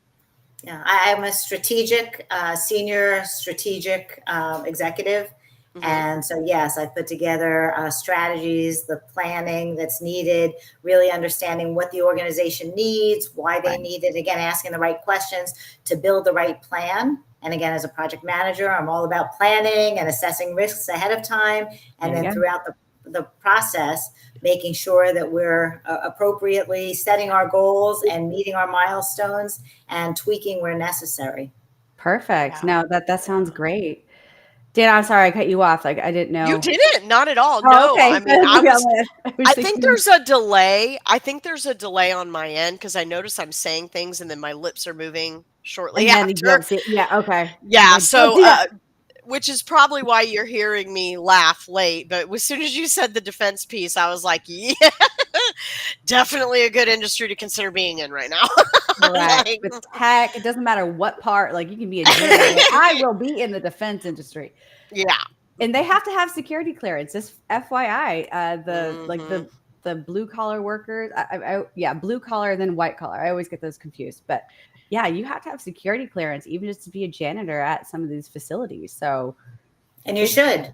[SPEAKER 10] Yeah, I'm a senior strategic executive. And so, yes, I put together strategies, the planning that's needed, really understanding what the organization needs, why they need it. Again, asking the right questions to build the right plan And again, as a project manager, I'm all about planning and assessing risks ahead of time. And then throughout the process, making sure that we're appropriately setting our goals and meeting our milestones and tweaking where necessary.
[SPEAKER 7] Perfect. No, that sounds great. Dan, I'm sorry I cut you off. Like I didn't know.
[SPEAKER 6] You didn't, not at all.
[SPEAKER 7] Oh,
[SPEAKER 6] No,
[SPEAKER 7] okay.
[SPEAKER 6] I mean, I think
[SPEAKER 7] thinking-
[SPEAKER 6] there's a delay. I think there's a delay on my end because I notice I'm saying things and then my lips are moving shortly
[SPEAKER 7] and then you
[SPEAKER 6] after.
[SPEAKER 7] don't see it. Yeah. Okay.
[SPEAKER 6] Yeah.
[SPEAKER 7] Like,
[SPEAKER 6] So, which is probably why you're hearing me laugh late. But as soon as you said the defense piece, I was like, yeah, definitely a good industry to consider being in right now.
[SPEAKER 7] Correct. Like, with tech, it doesn't matter what part. Like you can be a janitor. I will be in the defense industry.
[SPEAKER 6] Yeah.
[SPEAKER 7] And they have to have security clearance. This FYI, the blue collar workers, blue collar and then white collar. I always get those confused, but yeah, you have to have security clearance even just to be a janitor at some of these facilities. So,
[SPEAKER 10] and you should,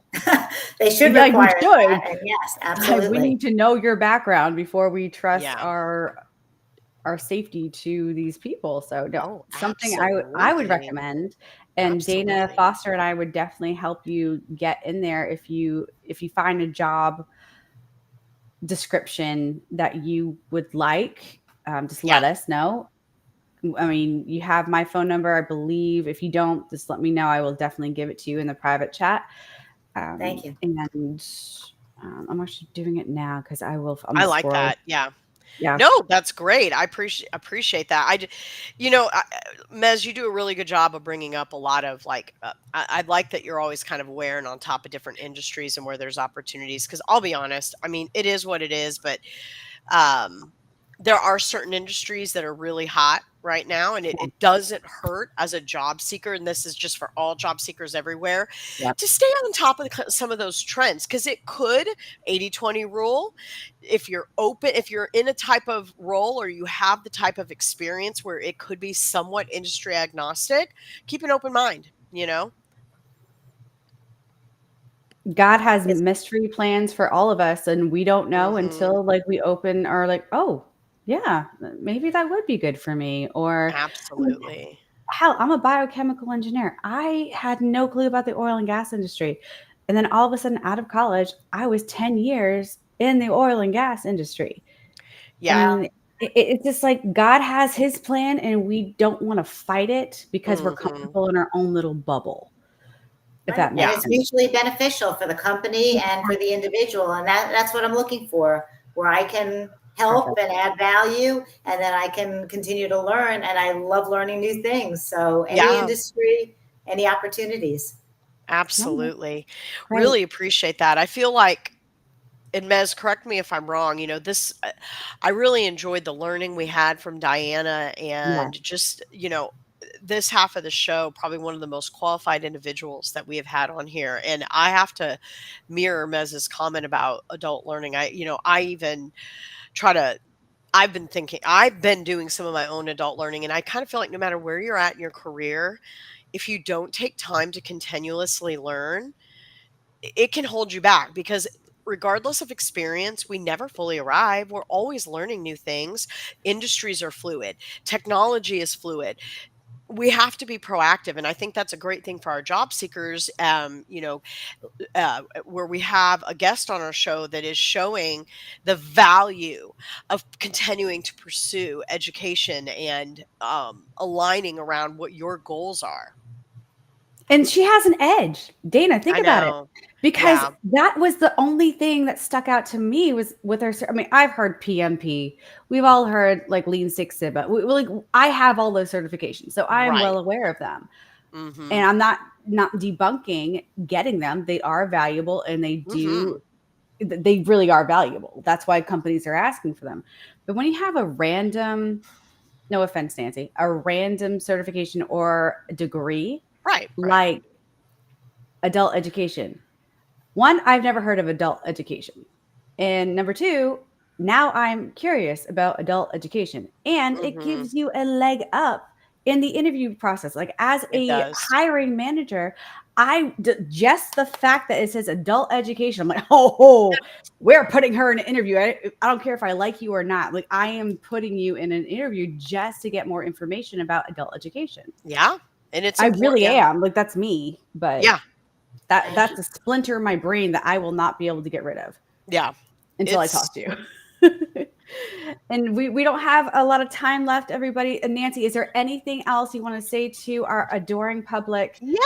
[SPEAKER 10] they should require that. And yes, absolutely.
[SPEAKER 7] We need to know your background before we trust our safety to these people. So something I would recommend. And Dana Foster and I would definitely help you get in there if you find a job description that you would like. Just let us know. I mean, you have my phone number, I believe. If you don't, just let me know. I will definitely give it to you in the private chat.
[SPEAKER 10] Thank you.
[SPEAKER 7] And I'm actually doing it now because I like
[SPEAKER 6] that. Yeah.
[SPEAKER 7] Yeah.
[SPEAKER 6] No, that's great. I appreciate that. Mez, you do a really good job of bringing up a lot of I like that you're always kind of aware and on top of different industries and where there's opportunities. Because I'll be honest, I mean, it is what it is, but there are certain industries that are really hot right now, and it doesn't hurt as a job seeker, and this is just for all job seekers everywhere, to stay on top of some of those trends, because it could 80-20 rule. If you're open, if you're in a type of role or you have the type of experience where it could be somewhat industry agnostic, keep an open mind,
[SPEAKER 7] God has mystery plans for all of us, and we don't know until we open our oh, yeah, maybe that would be good for me. Or
[SPEAKER 6] absolutely.
[SPEAKER 7] Hell, I'm a biochemical engineer. I had no clue about the oil and gas industry. And then all of a sudden out of college, I was 10 years in the oil and gas industry.
[SPEAKER 6] Yeah.
[SPEAKER 7] And it's just like God has his plan and we don't want to fight it because we're comfortable in our own little bubble. If that makes sense.
[SPEAKER 10] It's mutually beneficial for the company and for the individual. And that's what I'm looking for, where I can help and add value, and then I can continue to learn. And I love learning new things. So any industry, any opportunities.
[SPEAKER 6] Absolutely. Really appreciate that. I feel like, and Mez, correct me if I'm wrong, I really enjoyed the learning we had from Diana, and just, this half of the show, probably one of the most qualified individuals that we have had on here. And I have to mirror Mez's comment about adult learning. I've been doing some of my own adult learning, and I kind of feel like no matter where you're at in your career, if you don't take time to continuously learn, it can hold you back, because regardless of experience, we never fully arrive. We're always learning new things. Industries are fluid. Technology is fluid. We have to be proactive. And I think that's a great thing for our job seekers, where we have a guest on our show that is showing the value of continuing to pursue education and aligning around what your goals are.
[SPEAKER 7] And she has an edge. Dana, think about it. Because that was the only thing that stuck out to me was with her. I mean, I've heard PMP. We've all heard Lean Six Sigma. I have all those certifications, so I am well aware of them. And I'm not debunking getting them. They are valuable, and they really are valuable. That's why companies are asking for them. But when you have a random, no offense, Nancy, a random certification or degree, like adult education. One, I've never heard of adult education. And number two, now I'm curious about adult education. And it gives you a leg up in the interview process. Like as a hiring manager, just the fact that it says adult education, I'm like, oh, we're putting her in an interview. I don't care if I like you or not. I am putting you in an interview just to get more information about adult education.
[SPEAKER 6] Yeah. And it's
[SPEAKER 7] I really
[SPEAKER 6] important.
[SPEAKER 7] am. Like, that's me. But
[SPEAKER 6] Yeah.
[SPEAKER 7] That's a splinter in my brain that I will not be able to get rid of.
[SPEAKER 6] Yeah.
[SPEAKER 7] Until I talk to you. And we don't have a lot of time left, everybody. And Nancy, is there anything else you want to say to our adoring public?
[SPEAKER 6] Yes.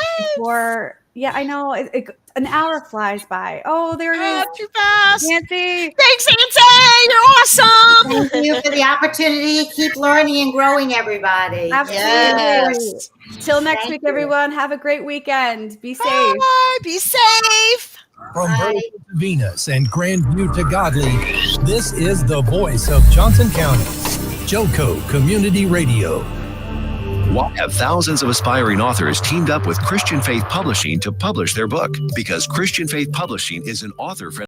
[SPEAKER 7] I know an hour flies by. Oh, there it is.
[SPEAKER 6] Too fast.
[SPEAKER 7] Nancy.
[SPEAKER 6] Thanks, Nancy. You're awesome.
[SPEAKER 10] Thank you for the opportunity. Keep learning and growing, everybody.
[SPEAKER 7] Absolutely.
[SPEAKER 6] Yes.
[SPEAKER 7] Till next
[SPEAKER 10] Thank
[SPEAKER 7] week,
[SPEAKER 10] you.
[SPEAKER 7] everyone. Have a great weekend. Be safe.
[SPEAKER 6] Bye. Be safe.
[SPEAKER 4] From
[SPEAKER 10] Bye.
[SPEAKER 4] Earth to Venus and Grandview to Godly, this is the voice of Johnson County, Joco Community Radio.
[SPEAKER 11] Why have thousands of aspiring authors teamed up with Christian Faith Publishing to publish their book? Because Christian Faith Publishing is an author-friendly